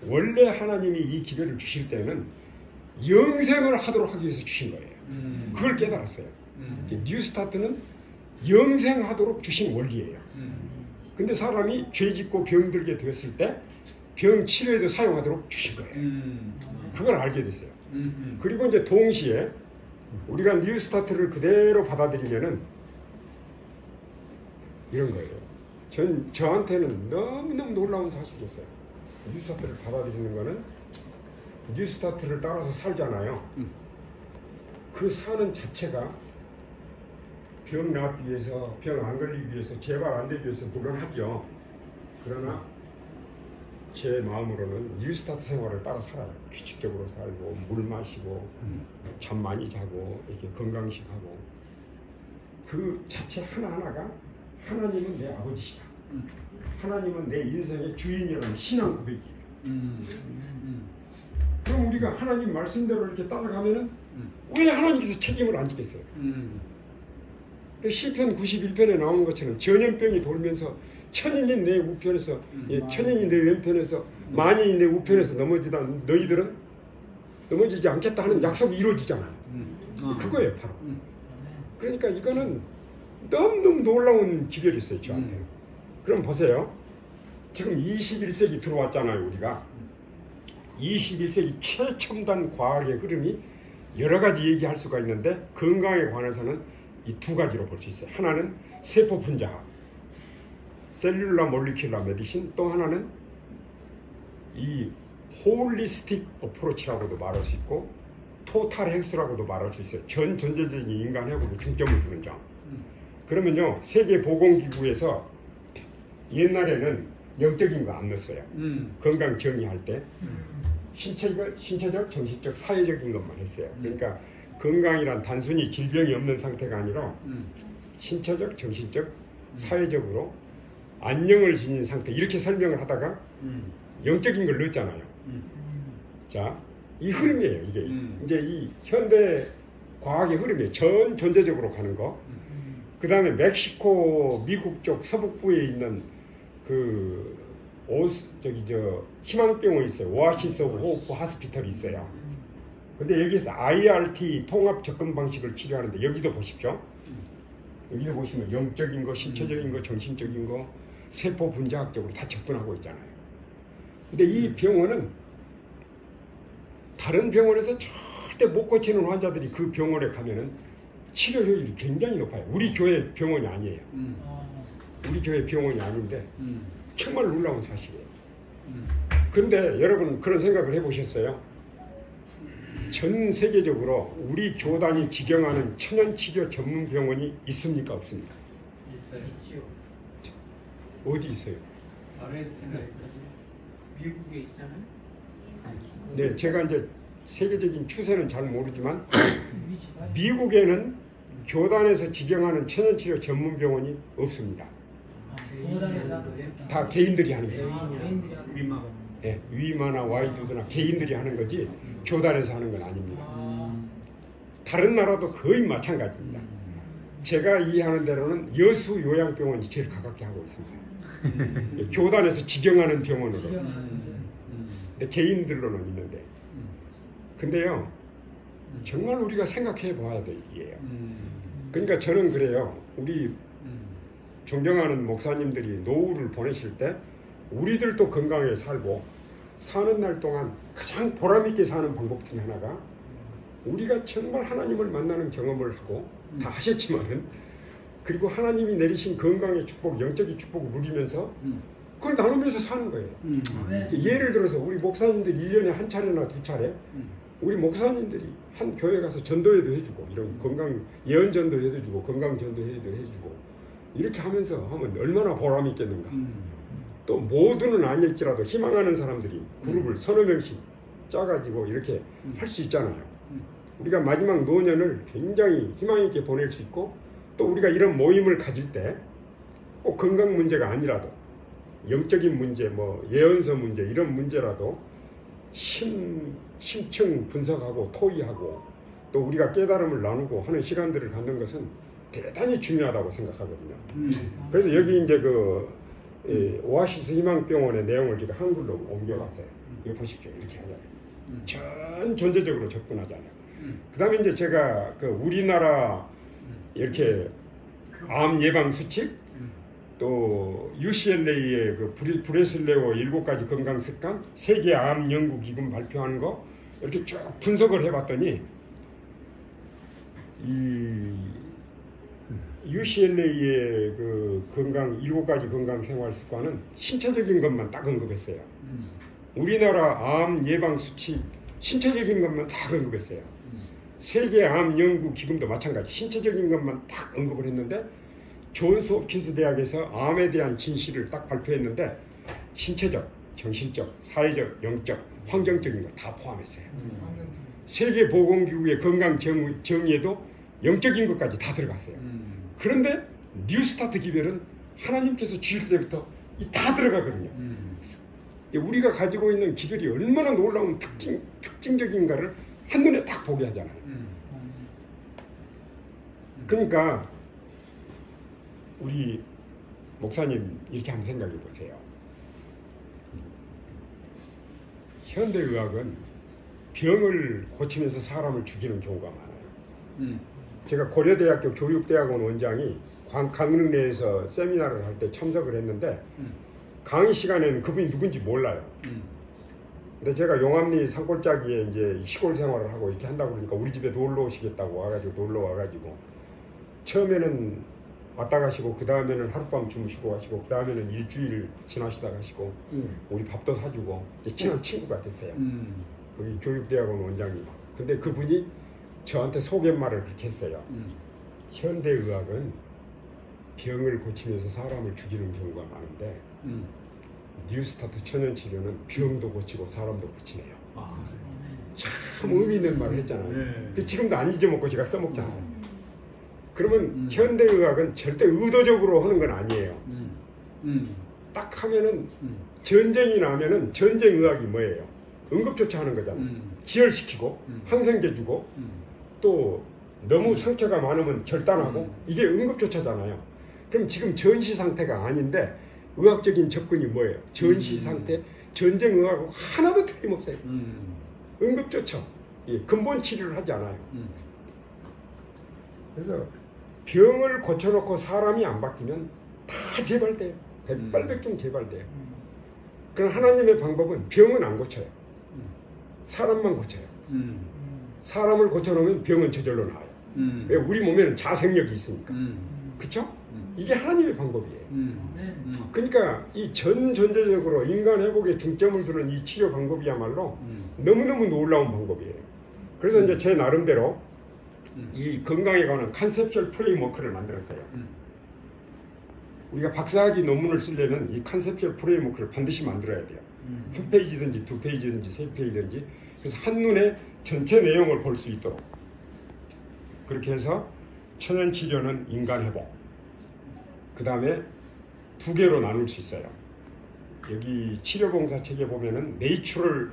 원래 하나님이 이 기별을 주실 때는 영생을 하도록 하기 위해서 주신 거예요. 그걸 깨달았어요. 뉴스타트는 영생하도록 주신 원리예요. 근데 사람이 죄 짓고 병들게 되었을 때 병 치료에도 사용하도록 주신 거예요. 그걸 알게 됐어요. 그리고 이제 동시에 우리가 뉴스타트를 그대로 받아들이면은 이런 거예요. 저한테는 너무너무 놀라운 사실이었어요. 뉴스타트를 받아들이는 거는 뉴스타트를 따라서 살잖아요. 그 사는 자체가 병 낫기 위해서, 병 안 걸리기 위해서, 재발 안 되기 위해서 물론 하죠. 그러나 제 마음으로는 뉴스타트 생활을 따라 살아요. 규칙적으로 살고 물 마시고 잠 많이 자고 이렇게 건강식하고 그 자체 하나하나가 하나님은 내 아버지시다. 하나님은 내 인생의 주인이라는 신앙 고백이에요. 그럼 우리가 하나님 말씀대로 이렇게 따라가면은 왜 하나님께서 책임을 안 지겠어요? 시편 91편에 나오는 것처럼 전염병이 돌면서 천인이 내 우편에서 천인이 내 왼편에서 만인이 내 우편에서 넘어지다 너희들은 넘어지지 않겠다 하는 약속이 이루어지잖아요. 그거예요 바로. 그러니까 이거는 너무너무 놀라운 기별이 있어요 저한테. 그럼 보세요. 지금 21세기 들어왔잖아요. 우리가 21세기 최첨단 과학의 흐름이 여러 가지 얘기할 수가 있는데 건강에 관해서는 이 두 가지로 볼 수 있어요. 하나는 세포 분자학, 셀룰라 몰리큘라 메디신, 또 하나는 이 홀리스틱 어프로치라고도 말할 수 있고 토탈 헬스라고도 말할 수 있어요. 전 전체적인 인간 회복에 중점을 두는 점. 그러면요, 세계보건기구에서 옛날에는 영적인 거 안 넣었어요. 건강 정의할 때 신체적, 정신적, 사회적인 것만 했어요. 그러니까 건강이란 단순히 질병이 없는 상태가 아니라 신체적, 정신적, 사회적으로 안녕을 지닌 상태, 이렇게 설명을 하다가 영적인 걸 넣었잖아요. 자, 이 흐름이에요. 이게 이제 이 현대 과학의 흐름이에요. 전 전체적으로 가는 거. 그 다음에 멕시코 미국 쪽 서북부에 있는 그 희망병원이 있어요. 오아시스 오브 호프 하스피털이 있어요. 근데 여기서 IRT 통합 접근 방식을 치료하는데 여기도 보십시오. 여기도 보시면 영적인 거, 신체적인 거, 정신적인 거, 세포 분자학적으로 다 접근하고 있잖아요. 근데 이 병원은 다른 병원에서 절대 못 고치는 환자들이 그 병원에 가면은 치료 효율이 굉장히 높아요. 우리 교회 병원이 아니에요. 우리 교회 병원이 아닌데 정말 놀라운 사실이에요. 그런데 여러분 그런 생각을 해보셨어요? 전 세계적으로 우리 교단이 직영하는 천연치료 전문 병원이 있습니까? 없습니까? 있죠. 어디 있어요? 아르헨티나에 미국에 있잖아요. 네, 제가 이제 세계적인 추세는 잘 모르지만 미국에는 교단에서 직영하는 천연치료 전문 병원이 없습니다. 다 개인들이 하는 거예요. 네, 위마나 와이드나 개인들이 하는 거지 교단에서 하는 건 아닙니다. 다른 나라도 거의 마찬가지입니다. 제가 이해하는 대로는 여수 요양병원이 제일 가깝게 하고 있습니다. 교단에서 직영하는 병원으로. 근데 개인들로는 있는데. 근데요, 정말 우리가 생각해 봐야 될 일이에요. 그러니까 저는 그래요. 우리 존경하는 목사님들이 노후를 보내실 때 우리들도 건강하게 살고 사는 날 동안 가장 보람있게 사는 방법 중에 하나가 우리가 정말 하나님을 만나는 경험을 하고 다 하셨지만은 그리고 하나님이 내리신 건강의 축복, 영적인 축복을 누리면서 그걸 나누면서 사는 거예요. 예를 들어서 우리 목사님들이 1년에 한 차례나 두 차례 우리 목사님들이 한 교회 가서 전도회도 해주고 이런 건강 예언 전도회도 해주고 건강 전도회도 해주고 이렇게 하면서 하면 얼마나 보람이 있겠는가. 또 모두는 아닐지라도 희망하는 사람들이 그룹을 서너 명씩 짜가지고 이렇게 할 수 있잖아요. 우리가 마지막 노년을 굉장히 희망 있게 보낼 수 있고 또 우리가 이런 모임을 가질 때 꼭 건강 문제가 아니라도 영적인 문제, 뭐 예언서 문제 이런 문제라도 심층 분석하고 토의하고 또 우리가 깨달음을 나누고 하는 시간들을 갖는 것은 대단히 중요하다고 생각하거든요. 그래서 여기 이제 오아시스 희망병원의 내용을 제가 한글로 옮겨봤어요. 이거 보십시오. 이렇게 하잖아요. 전 전체적으로 접근하잖아요. 그 다음에 이제 제가 우리나라 이렇게 암 예방 수칙, 또 UCLA의 브레슬레오 7가지 건강 습관, 세계 암 연구 기금 발표하는 거 이렇게 쭉 분석을 해봤더니 이 UCLA의 건강 7가지 건강 생활 습관은 신체적인 것만 딱 언급했어요. 우리나라 암 예방 수칙 신체적인 것만 딱 언급했어요. 세계 암 연구 기금도 마찬가지 신체적인 것만 딱 언급을 했는데 존스 홉킨스 대학에서 암에 대한 진실을 딱 발표했는데 신체적, 정신적, 사회적, 영적, 환경적인 거 다 포함했어요. 세계보건기구의 건강 정의에도 영적인 것까지 다 들어갔어요. 그런데 뉴스타트 기별은 하나님께서 주실 때부터 다 들어가거든요. 우리가 가지고 있는 기별이 얼마나 놀라운 특징적인가를 한눈에 딱 보게 하잖아요. 그러니까 우리 목사님 이렇게 한번 생각해 보세요. 현대의학은 병을 고치면서 사람을 죽이는 경우가 많아요. 제가 고려대학교 교육대학원 원장이 강릉내에서 세미나를 할 때 참석을 했는데 강의 시간에는 그분이 누군지 몰라요. 근데 제가 용암리 산골짜기에 이제 시골 생활을 하고 이렇게 한다고 그러니까 우리 집에 놀러 오시겠다고 와가지고 놀러 와가지고 처음에는 왔다 가시고 그 다음에는 하룻밤 주무시고 가시고 그 다음에는 일주일 지나시다 가시고 우리 밥도 사주고 이제 친한 친구가 됐어요. 거기 교육대학원 원장님. 근데 그분이 저한테 소개말을 그렇게 했어요. 현대의학은 병을 고치면서 사람을 죽이는 경우가 많은데 뉴스타트 천연치료는 병도 고치고 사람도 고치네요. 참 의미 있는 말을 했잖아요. 근데 지금도 안 잊어먹고 제가 써먹잖아요. 그러면 현대의학은 절대 의도적으로 하는 건 아니에요. 딱 하면은 전쟁이 나면은 전쟁의학이 뭐예요? 응급조치하는 거잖아요. 지혈시키고 항생제 주고 또 너무 상처가 많으면 절단하고 이게 응급조치잖아요. 그럼 지금 전시 상태가 아닌데 의학적인 접근이 뭐예요? 전시 상태, 전쟁의학하고 하나도 틀림없어요. 응급조치, 근본 치료를 하지 않아요. 그래서 병을 고쳐놓고 사람이 안 바뀌면 다 재발돼요. 백발백중 재발돼요. 그럼 하나님의 방법은 병은 안 고쳐요. 사람만 고쳐요. 사람을 고쳐놓으면 병은 저절로 나아요. 왜? 우리 몸에는 자생력이 있으니까. 그쵸? 이게 하나님의 방법이에요. 그러니까 이 전전제적으로 인간 회복에 중점을 두는 이 치료 방법이야말로 너무너무 놀라운 방법이에요. 그래서 이제 제 나름대로 이 건강에 관한 컨셉션 프레임워크를 만들었어요. 우리가 박사학위 논문을 쓰려면 이 컨셉션 프레임워크를 반드시 만들어야 돼요. 한 페이지든지 두 페이지든지 세 페이지든지. 그래서 한눈에 전체 내용을 볼 수 있도록. 그렇게 해서 천연치료는 인간회복. 그 다음에 두 개로 나눌 수 있어요. 여기 치료봉사 책에 보면은 내추럴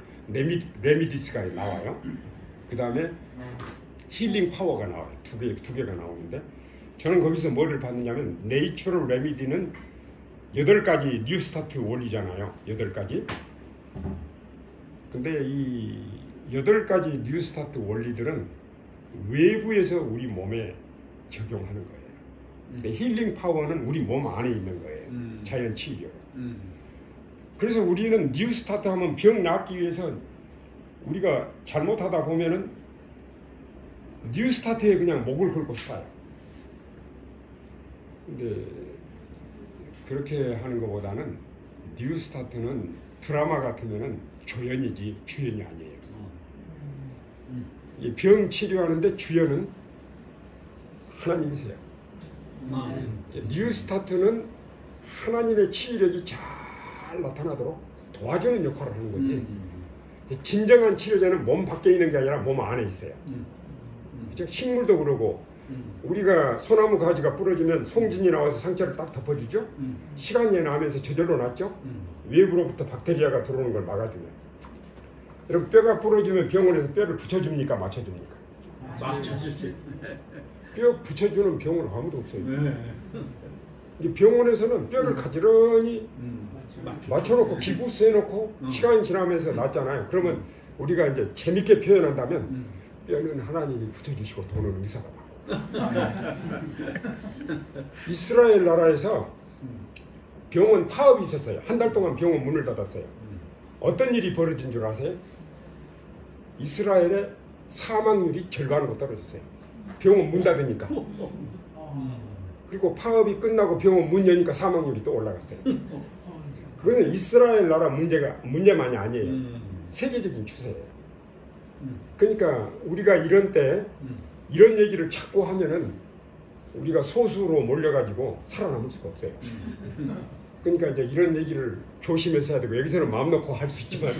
레미디스가 나와요. 그 다음에 힐링 파워가 나와요. 두 개가 나오는데 저는 거기서 뭐를 받느냐면 내추럴 레미디는 8가지 뉴스타트 원리잖아요. 8가지. 근데 이 8가지 뉴스타트 원리들은 외부에서 우리 몸에 적용하는 거예요. 근데 힐링 파워는 우리 몸 안에 있는 거예요. 자연 치료. 그래서 우리는 뉴스타트 하면 병 낫기 위해서 우리가 잘못하다 보면은 뉴스타트에 그냥 목을 걸고 살아요. 근데 그렇게 하는 것보다는 뉴스타트는 드라마 같으면은 조연이지 주연이 아니에요. 이 병 치료하는데 주연은 하나님이세요. 뉴스타트는 하나님의 치유력이 잘 나타나도록 도와주는 역할을 하는 거지. 진정한 치료제는 몸 밖에 있는 게 아니라 몸 안에 있어요. 그렇죠? 식물도 그러고 우리가 소나무 가지가 부러지면 송진이 나와서 상처를 딱 덮어주죠. 시간이 나면서 저절로 낫죠. 외부로부터 박테리아가 들어오는 걸 막아주면. 여러분 뼈가 부러지면 병원에서 뼈를 붙여줍니까? 맞춰줍니까? 맞춰주지. 뼈 붙여주는 병원 아무도 없어요. 이 병원에서는 뼈를 가지런히 맞춰놓고 기부스해놓고 시간이 지나면서 낫잖아요. 그러면 우리가 이제 재밌게 표현한다면 뼈는 하나님이 붙여주시고 돈은 의사가 받고. 이스라엘 나라에서 병원 파업이 있었어요. 한 달 동안 병원 문을 닫았어요. 어떤 일이 벌어진 줄 아세요? 이스라엘의 사망률이 절반으로 떨어졌어요. 병원 문 닫으니까. 그리고 파업이 끝나고 병원 문 여니까 사망률이 또 올라갔어요. 그거는 이스라엘 나라 문제만이 아니에요. 세계적인 추세예요. 그러니까 우리가 이런 때 이런 얘기를 자꾸 하면은 우리가 소수로 몰려가지고 살아남을 수가 없어요. 그러니까 이제 이런 얘기를 조심해서 해야 되고 여기서는 마음 놓고 할 수 있지만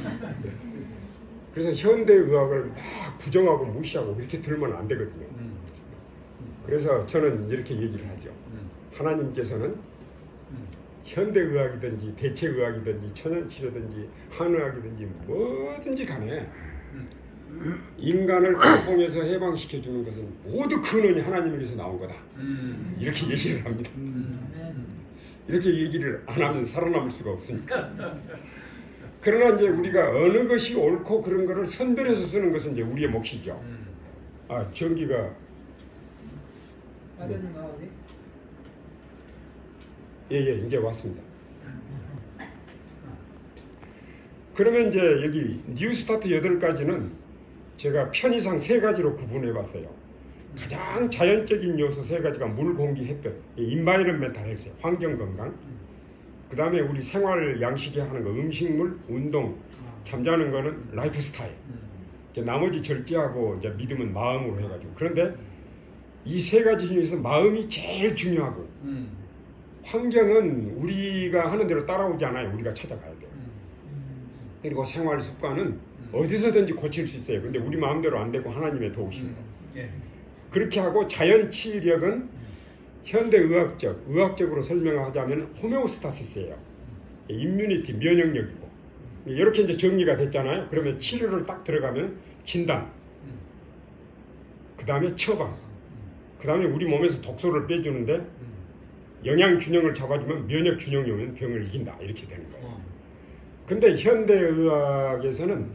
그래서 현대의학을 막 부정하고 무시하고 그렇게 들으면 안 되거든요. 그래서 저는 이렇게 얘기를 하죠. 하나님께서는 현대의학이든지 대체의학이든지 천연치료든지 한의학이든지 뭐든지 간에 인간을 고통에서 해방시켜주는 것은 모두 근원이 하나님에게서 나온 거다. 이렇게 얘기를 합니다. 이렇게 얘기를 안 하면 살아남을 수가 없으니까. 그러나 이제 우리가 어느 것이 옳고 그런 거를 선별해서 쓰는 것은 이제 우리의 몫이죠. 아, 전기가. 예, 이제 왔습니다. 그러면 이제 여기 뉴스타트 8가지는 제가 편의상 3가지로 구분해 봤어요. 가장 자연적인 요소 3가지가 물, 공기, 햇볕, 인바이런멘탈 헬스, 환경 건강. 그 다음에 우리 생활 양식에 하는 거, 음식물, 운동, 잠자는 거는 라이프 스타일. 이제 나머지 절제하고 이제 믿음은 마음으로 해가지고. 그런데 이 3가지 중에서 마음이 제일 중요하고, 환경은 우리가 하는 대로 따라오지 않아요. 우리가 찾아가야 돼요. 그리고 생활 습관은 어디서든지 고칠 수 있어요. 근데 우리 마음대로 안 되고 하나님의 도우십니다. 그렇게 하고 자연 치유력은 현대 의학적으로 설명하자면 호메오스타시스예요. 임뮤니티, 면역력이고. 이렇게 이제 정리가 됐잖아요. 그러면 치료를 딱 들어가면 진단, 그 다음에 처방, 그 다음에 우리 몸에서 독소를 빼주는데 영양 균형을 잡아주면 면역 균형이 오면 병을 이긴다. 이렇게 되는 거예요. 근데 현대의학에서는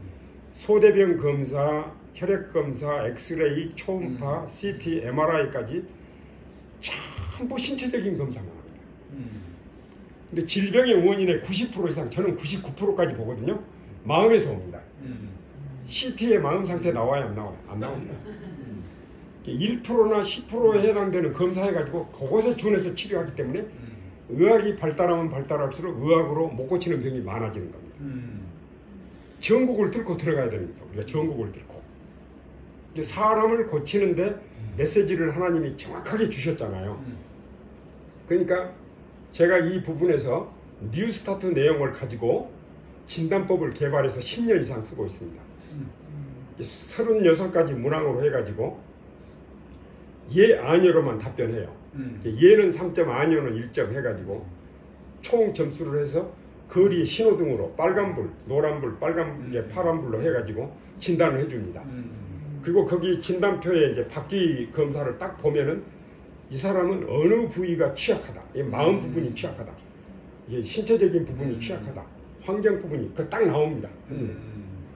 소대병 검사, 혈액 검사, 엑스레이, 초음파, CT, MRI까지 전부 신체적인 검사만 합니다. 근데 질병의 원인의 90% 이상, 저는 99%까지 보거든요. 마음에서 옵니다. CT의 마음 상태 나와요, 안 나와요? 안 나옵니다. 1%나 10%에 해당되는 검사해가지고 그것에 준해서 치료하기 때문에 의학이 발달하면 발달할수록 의학으로 못 고치는 병이 많아지는 겁니다. 전국을 뚫고 들어가야 됩니다. 우리가 전국을 뚫고. 사람을 고치는데 메시지를 하나님이 정확하게 주셨잖아요. 그러니까 제가 이 부분에서 뉴스타트 내용을 가지고 진단법을 개발해서 10년 이상 쓰고 있습니다. 36가지 문항으로 해가지고 예, 아니로만 답변해요. 예는 3점, 아니오는 1점 해가지고 총 점수를 해서 거리 신호등으로 빨간불, 노란불, 파란불로 해가지고 진단을 해줍니다. 그리고 거기 진단표에 이제 바퀴 검사를 딱 보면은 이 사람은 어느 부위가 취약하다, 마음 부분이 취약하다, 신체적인 부분이 취약하다, 환경 부분이 그 딱 나옵니다.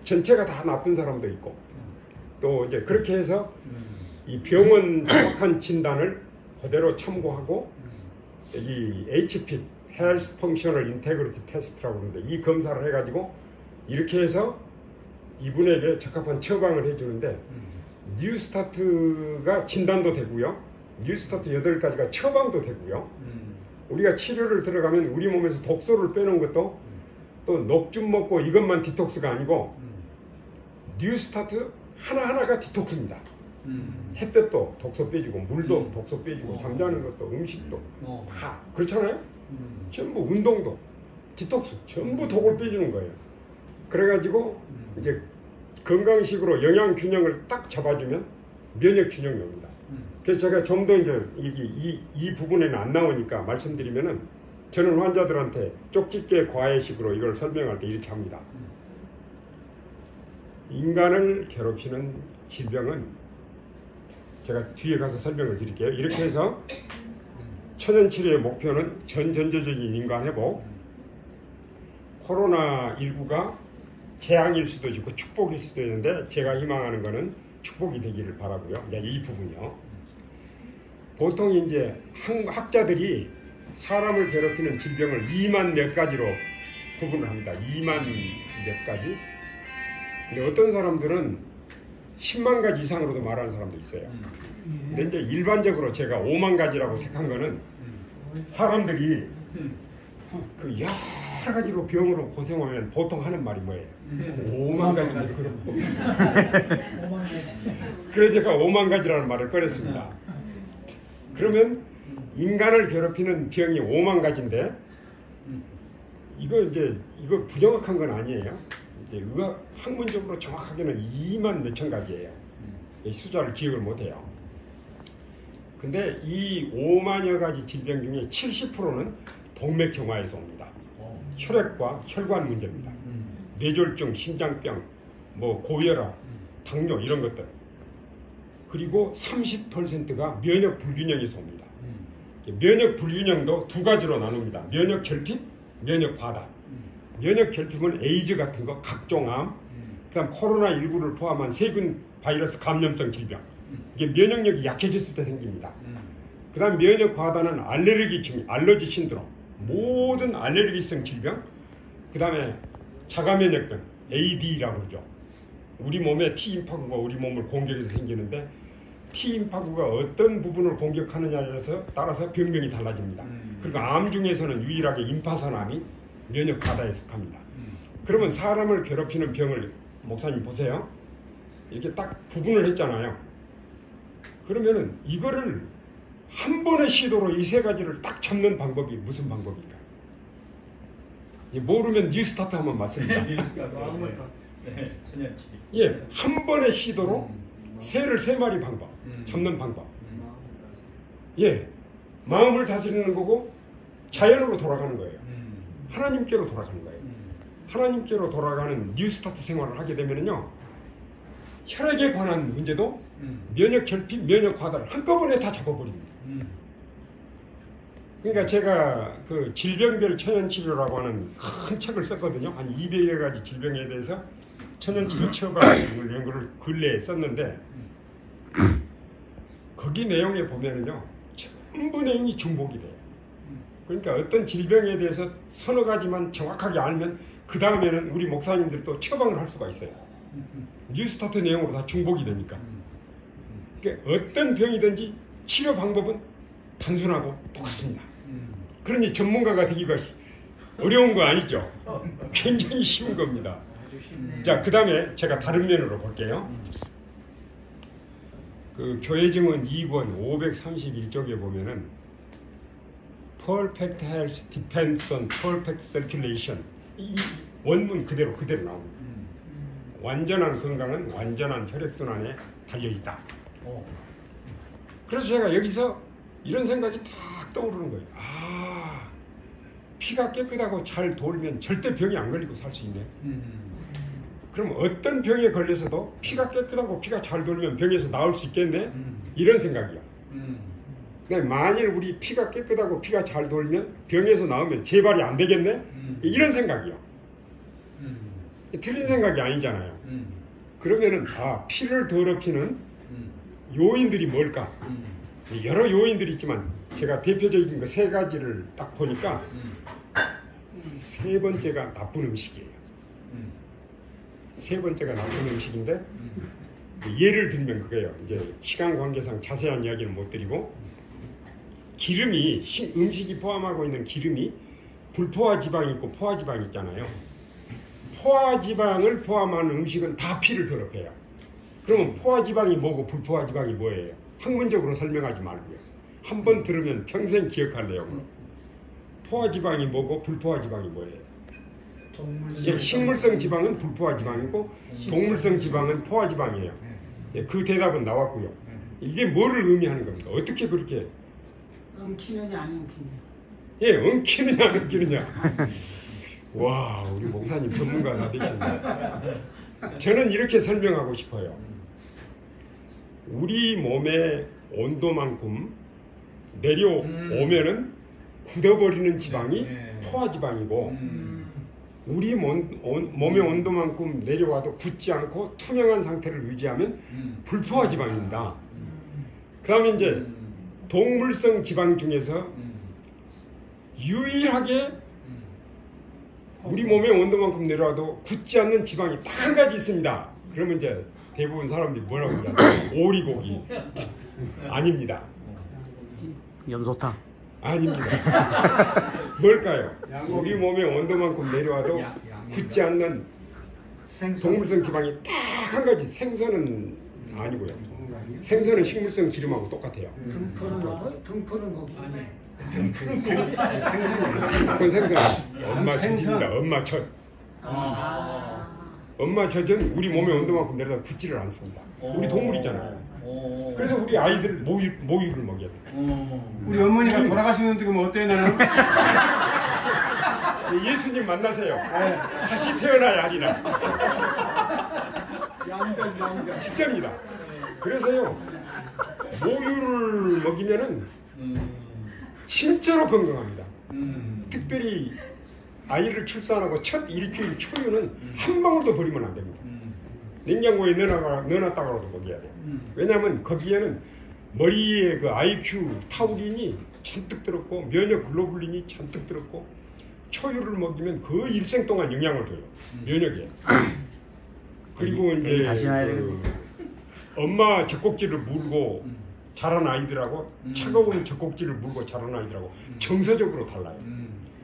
전체가 다 나쁜 사람도 있고 또 이제 그렇게 해서 이 병원 정확한 진단을 그대로 참고하고 이 HP Health Functional Integrity Test라고 하는데 이 검사를 해가지고 이렇게 해서 이분에게 적합한 처방을 해주는데 뉴스타트가 진단도 되고요. 뉴스타트 8가지가 처방도 되고요. 우리가 치료를 들어가면 우리 몸에서 독소를 빼는 것도 또 녹즙 먹고 이것만 디톡스가 아니고 뉴스타트 하나하나가 디톡스입니다. 햇볕도 독소 빼주고 물도 독소 빼주고 잠자는 것도 음식도 다 그렇잖아요. 전부 운동도 디톡스 전부 독을 빼주는 거예요. 그래가지고 이제 건강식으로 영양 균형을 딱 잡아주면 면역 균형이 옵니다. 그래서 제가 좀 더 이제 이 부분에는 안 나오니까 말씀드리면은 저는 환자들한테 쪽집게 과외식으로 이걸 설명할 때 이렇게 합니다. 인간을 괴롭히는 질병은 제가 뒤에 가서 설명을 드릴게요. 이렇게 해서 천연치료의 목표는 전전조적인 인간 회복, 코로나19가 재앙일 수도 있고 축복일 수도 있는데 제가 희망하는 거는 축복이 되기를 바라고요. 이 부분이요. 보통 이제 학자들이 사람을 괴롭히는 질병을 2만 몇 가지로 구분을 합니다. 2만 몇 가지. 근데 어떤 사람들은 10만 가지 이상으로도 말하는 사람도 있어요. 근데 이제 일반적으로 제가 5만 가지라고 택한 거는 사람들이 그 여러 가지로 병으로 고생하면 보통 하는 말이 뭐예요? 5만 가지. 그래서 제가 5만 가지라는 말을 꺼냈습니다. 그러면 인간을 괴롭히는 병이 5만 가지인데 이거 부정확한 건 아니에요. 의학 학문적으로 정확하게는 2만 몇천 가지예요. 숫자를 기억을 못해요. 근데 이 5만여 가지 질병 중에 70%는 동맥경화에서 옵니다. 혈액과 혈관 문제입니다. 뇌졸중, 심장병, 고혈압, 당뇨 이런 것들. 그리고 30%가 면역 불균형에서 옵니다. 면역 불균형도 두 가지로 나눕니다. 면역 결핍, 면역 과다. 면역 결핍은 에이즈 같은 거, 각종암, 그다음 코로나19를 포함한 세균 바이러스 감염성 질병. 이게 면역력이 약해졌을 때 생깁니다. 그다음 면역 과다는 알레르기 증, 알러지 신드롬, 모든 알레르기성 질병. 그다음에 자가면역병 AD라고 그러죠. 우리 몸에 T임파구가 우리 몸을 공격해서 생기는데 T임파구가 어떤 부분을 공격하느냐에 따라서 병명이 달라집니다. 그리고 암 중에서는 유일하게 임파선암이 면역 과다에 속합니다. 그러면 사람을 괴롭히는 병을 목사님 보세요. 이렇게 딱 구분을 했잖아요. 그러면은 이거를 한 번의 시도로 이 세 가지를 딱 잡는 방법이 무슨 방법일까? 모르면 뉴스타트 한번 맞습니다. 네, 천연치료. 예, 한 번의 시도로 새를 세 마리 방법, 잡는 방법. 예, 마음을 다스리는 거고 자연으로 돌아가는 거예요. 하나님께로 돌아가는 거예요. 하나님께로 돌아가는 뉴스타트 생활을 하게 되면요, 혈액에 관한 문제도 면역 결핍, 면역 과다를 한꺼번에 다 잡아버립니다. 그러니까 제가 그 질병별 천연치료라고 하는 큰 책을 썼거든요. 한 200여 가지 질병에 대해서 천연치료 처방을 이런 거를 근래에 썼는데 거기 내용에 보면은요, 전부 내용이 중복이 돼요. 그러니까 어떤 질병에 대해서 서너 가지만 정확하게 알면 그 다음에는 우리 목사님들이 또 처방을 할 수가 있어요. 뉴스타트 내용으로 다 중복이 되니까. 그러니까 어떤 병이든지 치료 방법은 단순하고 똑같습니다. 그러니 전문가가 되기가 어려운 거 아니죠? 굉장히 쉬운 겁니다. 자, 그 다음에 제가 다른 면으로 볼게요. 그 교회증언 2권 531쪽에 보면은 Perfect health depends on perfect circulation. 이 원문 그대로 나옵니다. 완전한 건강은 완전한 혈액순환에 달려있다. 그래서 제가 여기서 이런 생각이 탁 떠오르는 거예요. 아, 피가 깨끗하고 잘 돌면 절대 병이 안 걸리고 살 수 있네. 그럼 어떤 병에 걸려서도 피가 깨끗하고 피가 잘 돌면 병에서 나올 수 있겠네? 이런 생각이야. 그러니까 만일 우리 피가 깨끗하고 피가 잘 돌면 병에서 나오면 재발이 안 되겠네? 이런 생각이야. 틀린 생각이 아니잖아요. 그러면은 피를 더럽히는 요인들이 뭘까? 여러 요인들이 있지만 제가 대표적인 거 세 가지를 딱 보니까 세 번째가 나쁜 음식이에요. 세 번째가 나쁜 음식인데 예를 들면 그거예요. 이제 시간 관계상 자세한 이야기는 못 드리고 기름이 음식이 포함하고 있는 기름이 불포화 지방이 있고 포화 지방이 있잖아요. 포화 지방을 포함한 음식은 다 피를 더럽혀요. 그러면 포화 지방이 뭐고 불포화 지방이 뭐예요? 학문적으로 설명하지 말고요. 한번 들으면 평생 기억할 내용으로. 포화 지방이 뭐고 불포화 지방이 뭐예요? 식물성 지방은 불포화 지방이고 동물성 지방은 포화 지방이에요. 그 대답은 나왔고요. 이게 뭐를 의미하는 겁니까? 어떻게 그렇게 엉키느냐 안 엉키느냐? 예, 엉키느냐 안 엉키느냐. 와, 우리 목사님 전문가 다 되셨네. 저는 이렇게 설명하고 싶어요. 우리 몸의 온도만큼 내려오면은 굳어버리는 지방이 포화지방이고 우리 몸의 온도만큼 내려와도 굳지 않고 투명한 상태를 유지하면 불포화지방입니다. 그 다음에 이제 동물성 지방 중에서 유일하게 우리 몸의 온도만큼 내려와도 굳지 않는 지방이 딱 한 가지 있습니다. 그러면 이제 대부분 사람들이 뭐라고 그러죠? 오리고기. 아닙니다. 염소탕. 아닙니다. 뭘까요? 우리 몸의 온도만큼 내려와도 굳지 않는 동물성 지방이 딱 한 가지. 생선은 아니고요. 생선은 식물성 기름하고 똑같아요. 등푸른 고기. 그건 생선. 엄마 젖입니다. 엄마 젖. 엄마 젖은 우리 몸의 온도만큼 내려다 굳지를 않습니다. 우리 동물이잖아요. 그래서 우리 아이들 모유를 먹여야 돼요. 우리 어머니가 돌아가시는데 그러면 어때요 나는? 예수님 만나세요. 다시 태어나야 하리라. 양자. 진짜입니다. 그래서요, 모유를 먹이면은 진짜로 건강합니다. 특별히 아이를 출산하고 첫 일주일 초유는 한 방울도 버리면 안 됩니다. 냉장고에 넣어놨다가라도 먹여야 돼요. 왜냐하면 거기에는 머리에 그 IQ 타우린이 잔뜩 들었고 면역 글로불린이 잔뜩 들었고 초유를 먹이면 거의 일생 동안 영향을 줘요. 면역에. 그리고 이제 다시 놔야 엄마 젖꼭지를 물고 자란 아이들하고 차가운 젖꼭지를 물고 자란 아이들하고 정서적으로 달라요.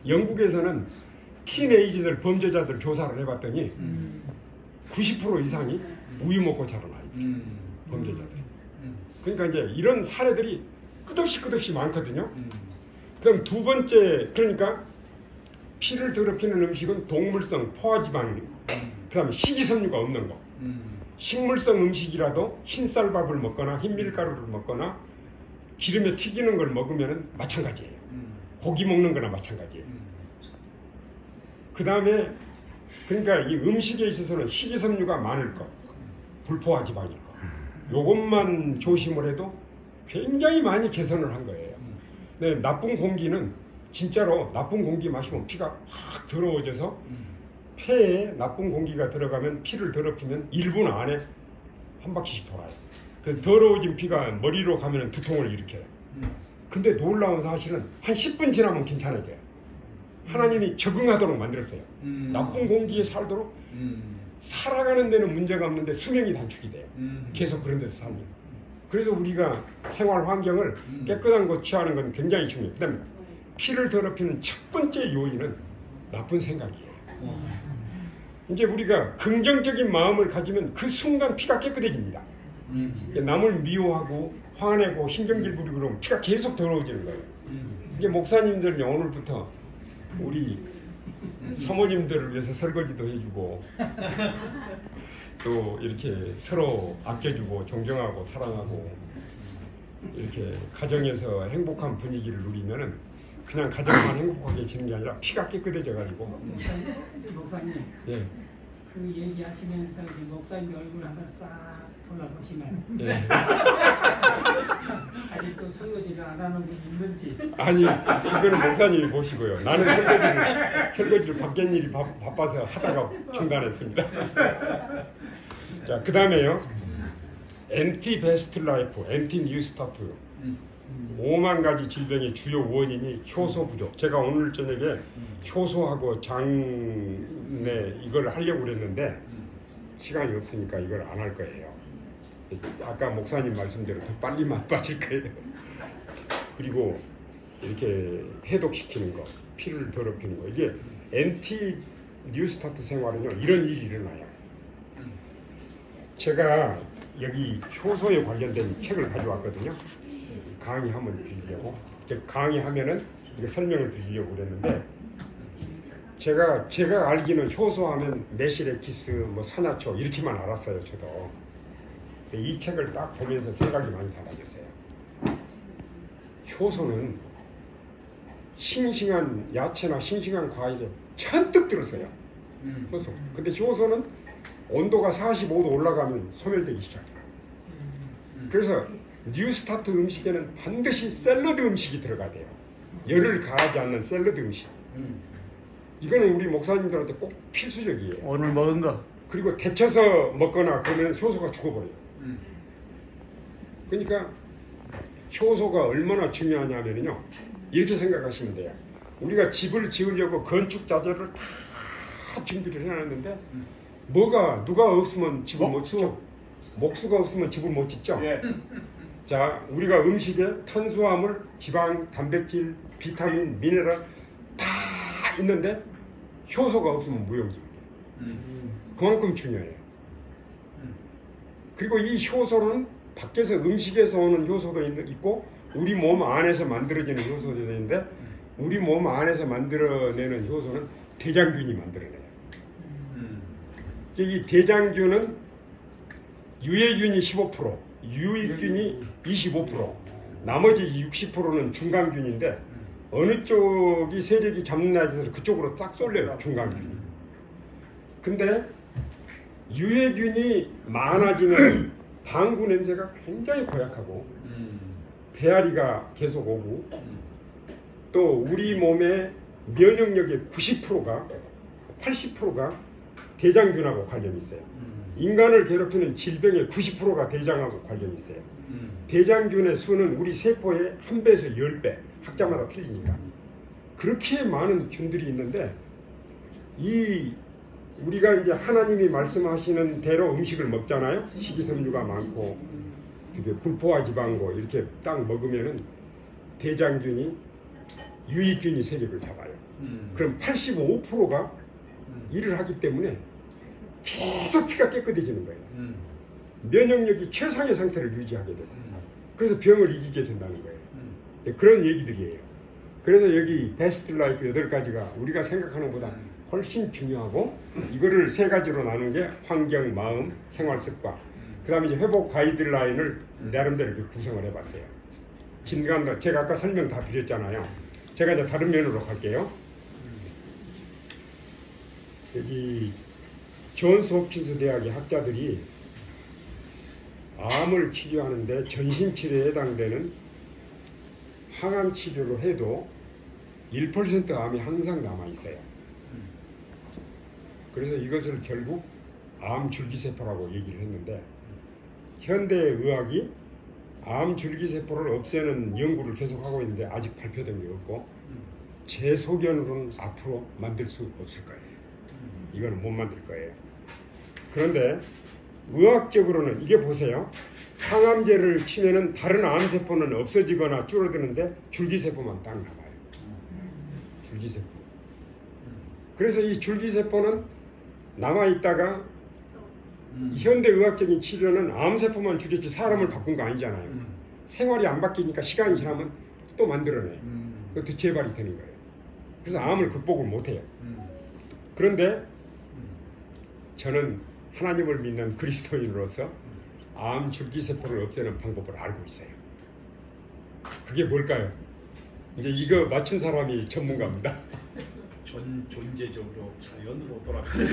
영국에서는 티네이저들 범죄자들 조사를 해봤더니 90% 이상이 우유 먹고 자란 아이들, 범죄자들. 그러니까 이제 이런 사례들이 끝없이 많거든요. 그럼 두 번째, 그러니까 피를 더럽히는 음식은 동물성 포화지방, 그 다음에 식이섬유가 없는 거. 식물성 음식이라도 흰쌀밥을 먹거나 흰밀가루를 먹거나 기름에 튀기는 걸 먹으면 마찬가지예요. 고기 먹는 거나 마찬가지예요. 그 다음에 그러니까 이 음식에 있어서는 식이섬유가 많을 것, 불포화지방일 것. 요것만 조심을 해도 굉장히 많이 개선을 한 거예요. 근데 나쁜 공기는 진짜로 나쁜 공기 마시면 피가 확 더러워져서 폐에 나쁜 공기가 들어가면 피를 더럽히면 1분 안에 한 바퀴씩 돌아요. 그래서 더러워진 피가 머리로 가면 두통을 일으켜요. 근데 놀라운 사실은 한 10분 지나면 괜찮아져요. 하나님이 적응하도록 만들었어요. 나쁜 공기에 살도록 살아가는 데는 문제가 없는데 수명이 단축이 돼요. 계속 그런 데서 살면. 그래서 우리가 생활 환경을 깨끗한 곳 취하는 건 굉장히 중요해요. 그 다음에 피를 더럽히는 첫 번째 요인은 나쁜 생각이에요. 이제 우리가 긍정적인 마음을 가지면 그 순간 피가 깨끗해집니다. 남을 미워하고 화내고 신경질 부리고 그러면 피가 계속 더러워지는 거예요. 이게 목사님들이 오늘부터 우리 사모님들을 위해서 설거지도 해주고 또 이렇게 서로 아껴주고 존경하고 사랑하고 이렇게 가정에서 행복한 분위기를 누리면은 그냥 가정만 행복하게 지는 게 아니라 피가 깨끗해져 가지고. 목사님, 예. 그 얘기하시면서 목사님 얼굴 한번 싹 돌아보시면 예. 아직도 설거지를 안 하는 분 있는지. 아니, 그거는 목사님이 보시고요. 나는 설거지를 밖에 바빠서 하다가 중단했습니다. 자, 그 다음에요. 엔티 베스트 라이프, 엔티 뉴 스타트. 5만 가지 질병의 주요 원인이 효소 부족. 제가 오늘 저녁에 효소하고 장내 이걸 하려고 그랬는데 시간이 없으니까 이걸 안 할 거예요. 아까 목사님 말씀대로 더 빨리만 빠질 거예요. 그리고 이렇게 해독시키는 거, 피를 더럽히는 거. 이게 엔티 뉴 스타트 생활은요, 이런 일이 일어나요. 제가 여기 효소에 관련된 책을 가져왔거든요. 강의하면 드리려고. 강의하면은 이거 설명을 드리려고 그랬는데, 제가 알기는 효소하면 메시레키스, 뭐 산야초 이렇게만 알았어요, 저도. 이 책을 딱 보면서 생각이 많이 달라졌어요. 효소는 싱싱한 야채나 싱싱한 과일에 잔뜩 들었어요. 효소. 근데 효소는 온도가 45도 올라가면 소멸되기 시작해요. 그래서 뉴스타트 음식에는 반드시 샐러드 음식이 들어가야 돼요. 열을 가하지 않는 샐러드 음식. 이거는 우리 목사님들한테 꼭 필수적이에요. 오늘 먹은 거. 그리고 데쳐서 먹거나 그러면 효소가 죽어버려요. 그러니까 효소가 얼마나 중요하냐면요, 이렇게 생각하시면 돼요. 우리가 집을 지으려고 건축 자재를 다 준비를 해놨는데 누가 없으면 집을 못 짓죠. 목수가 없으면 집을 못 짓죠. 예. 자, 우리가 음식에 탄수화물, 지방, 단백질, 비타민, 미네랄 다 있는데 효소가 없으면 무용지물이에요. 그만큼 중요해요. 그리고 이 효소는 밖에서 음식에서 오는 효소도 있고 우리 몸 안에서 만들어지는 효소도 있는데 우리 몸 안에서 만들어내는 효소는 대장균이 만들어내요. 이 대장균은 유해균이 15%, 유익균이 25%, 나머지 60%는 중간균인데 어느 쪽이 세력이 잡는 날에서 그쪽으로 딱 쏠려요, 중간균이. 근데 유해균이 많아지면 방구 냄새가 굉장히 고약하고 배앓이가 계속 오고 또 우리 몸의 면역력의 90%가 80%가 대장균하고 관련이 있어요. 인간을 괴롭히는 질병의 90%가 대장하고 관련이 있어요. 대장균의 수는 우리 세포의 1배에서 10배, 학자마다 틀리니까. 그렇게 많은 균들이 있는데 우리가 이제 하나님이 말씀하시는 대로 음식을 먹잖아요. 식이섬유가 많고 되게 불포화 지방고 이렇게 딱 먹으면은 대장균이 유익균이 세력을 잡아요. 그럼 85%가 일을 하기 때문에 계속 피가 깨끗해지는 거예요. 면역력이 최상의 상태를 유지하게 돼요. 그래서 병을 이기게 된다는 거예요. 그런 얘기들이에요. 그래서 여기 베스트 라이프 8가지가 우리가 생각하는 것보다 훨씬 중요하고, 이거를 3가지로 나눈 게 환경, 마음, 생활 습관. 그 다음에 이제 회복 가이드라인을 나름대로 이렇게 구성을 해봤어요. 진단도 제가 아까 설명 다 드렸잖아요. 제가 이제 다른 면으로 갈게요. 여기 존스 홉킨스 대학의 학자들이 암을 치료하는데 전신 치료에 해당되는 항암 치료로 해도 1% 암이 항상 남아있어요. 그래서 이것을 결국 암 줄기세포라고 얘기를 했는데, 현대의학이 암 줄기세포를 없애는 연구를 계속하고 있는데 아직 발표된 게 없고, 제 소견으로는 앞으로 만들 수 없을 거예요. 이거는 못 만들 거예요. 그런데 의학적으로는 이게 보세요. 항암제를 치면은 다른 암세포는 없어지거나 줄어드는데 줄기세포만 딱 남아요. 줄기세포. 그래서 이 줄기세포는 남아있다가 현대의학적인 치료는 암세포만 죽였지 사람을 바꾼 거 아니잖아요. 생활이 안 바뀌니까 시간이 지나면 또 만들어내요. 그것도 재발이 되는 거예요. 그래서 암을 극복을 못해요. 그런데 저는 하나님을 믿는 그리스도인으로서 암 줄기세포를 없애는 방법을 알고 있어요. 그게 뭘까요? 이제 이거 맞춘 사람이 전문가입니다. 존재적으로 자연으로 돌아가는.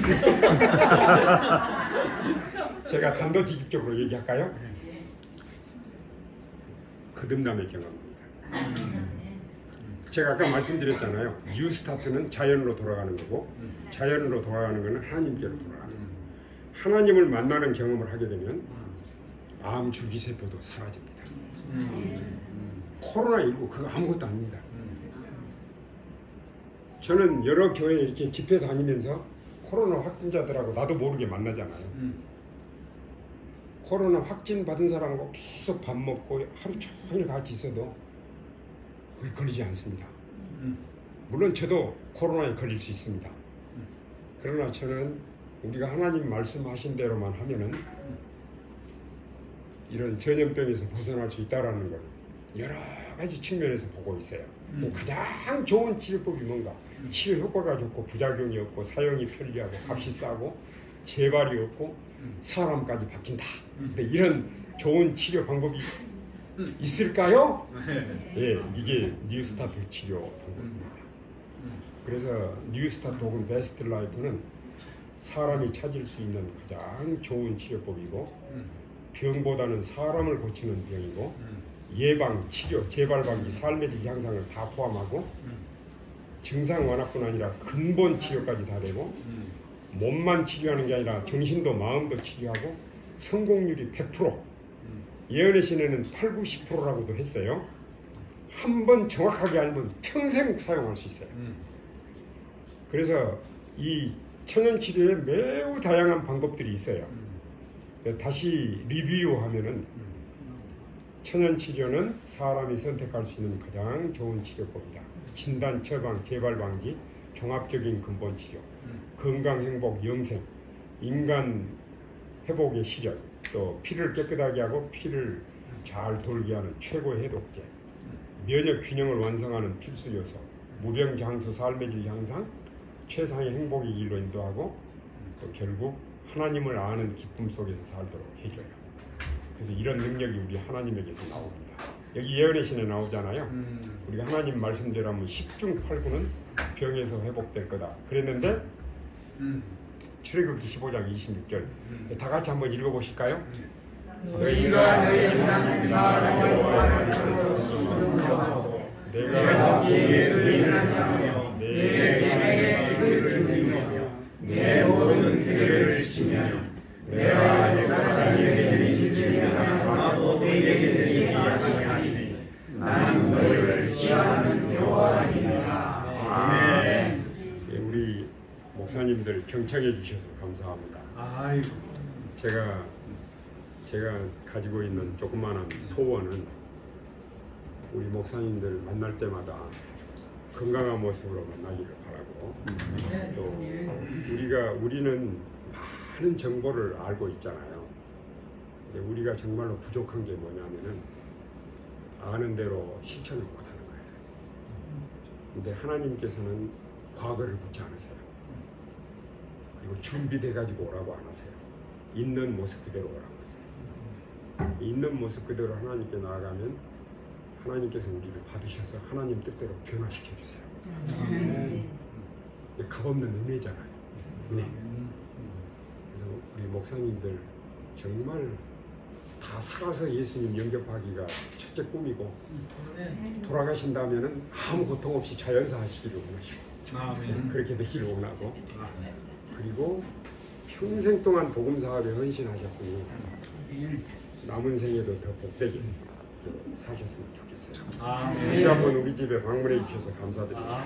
제가 단도직입적으로 얘기할까요? 거듭남의 경험입니다. 제가 아까 말씀드렸잖아요. 뉴스타트는 자연으로 돌아가는 거고, 자연으로 돌아가는 것은 하나님께로 돌아가는 거예요. 하나님을 만나는 경험을 하게 되면 암 줄기세포도 사라집니다. 코로나19 그거 아무것도 아닙니다. 저는 여러 교회에 이렇게 집회 다니면서 코로나 확진자들하고 나도 모르게 만나잖아요. 코로나 확진 받은 사람하고 계속 밥 먹고 하루 종일 같이 있어도 그게 걸리지 않습니다. 물론 저도 코로나에 걸릴 수 있습니다. 그러나 저는 우리가 하나님 말씀하신 대로만 하면은 이런 전염병에서 벗어날 수 있다라는 걸 여러 가지 측면에서 보고 있어요. 가장 좋은 치료법이 뭔가? 치료 효과가 좋고 부작용이 없고 사용이 편리하고 값이 싸고 재발이 없고 사람까지 바뀐다. 근데 이런 좋은 치료 방법이 있을까요? 예, 이게 뉴스타트 치료 방법입니다. 그래서 뉴스타트 혹은 베스트 라이프는 사람이 찾을 수 있는 가장 좋은 치료법이고, 병보다는 사람을 고치는 병이고, 예방, 치료, 재발 방지, 삶의 질 향상을 다 포함하고, 증상 완화뿐 아니라 근본 치료까지 다 되고, 몸만 치료하는 게 아니라 정신도 마음도 치료하고, 성공률이 100%, 예언의 신에는 8, 90%라고도 했어요. 한 번 정확하게 알면 평생 사용할 수 있어요. 그래서 이 천연치료에 매우 다양한 방법들이 있어요. 다시 리뷰하면은 천연치료는 사람이 선택할 수 있는 가장 좋은 치료법이다. 진단, 처방, 재발 방지, 종합적인 근본 치료, 건강, 행복, 영생, 인간 회복의 시력, 또 피를 깨끗하게 하고 피를 잘 돌게 하는 최고의 해독제, 면역 균형을 완성하는 필수 요소, 무병장수 삶의 질 향상, 최상의 행복의 길로 인도하고, 또 결국 하나님을 아는 기쁨 속에서 살도록 해줘요. 그래서 이런 능력이 우리 하나님에게서 나옵니다. 여기 예언의 신에 나오잖아요. 우리가 하나님 말씀대로 하면 10중 8구는 병에서 회복될 거다 그랬는데, 출애굽기 15장 26절 다 같이 한번 읽어보실까요? 너희가 너희 하나님 나라를 여호와를 들었으므로 내가 거기에 의인을 하며 내 계명에 길을 지키며 내 모든 규례를 지키며 내가 역사상에게 지키며 하나도 너희에게 내리지 아니하니 나는 너희를 시험하는 여호와이니라. 목사님들 경청해 주셔서 감사합니다. 아이고. 제가 가지고 있는 조그마한 소원은 우리 목사님들 만날 때마다 건강한 모습으로 만나기를 바라고 또 우리는 많은 정보를 알고 있잖아요. 근데 우리가 정말로 부족한 게 뭐냐면은 아는 대로 실천을 못하는 거예요. 근데 하나님께서는 과거를 묻지 않으세요. 그리고 준비돼 가지고 오라고 안 하세요. 있는 모습 그대로 오라고 하세요. 있는 모습 그대로 하나님께 나아가면 하나님께서 우리를 받으셔서 하나님 뜻대로 변화시켜 주세요. 값없는 은혜잖아요. 은혜. 그래서 우리 목사님들 정말 다 살아서 예수님 영접하기가 첫째 꿈이고 돌아가신다면은 아무 고통 없이 자연사 하시기를 원하시고 그렇게 되기를 원하고 그리고 평생 동안 복음 사업에 헌신하셨으니 남은 생에도 더 복되게 사셨으면 좋겠어요. 다시 한번 우리 집에 방문해 주셔서 감사드립니다.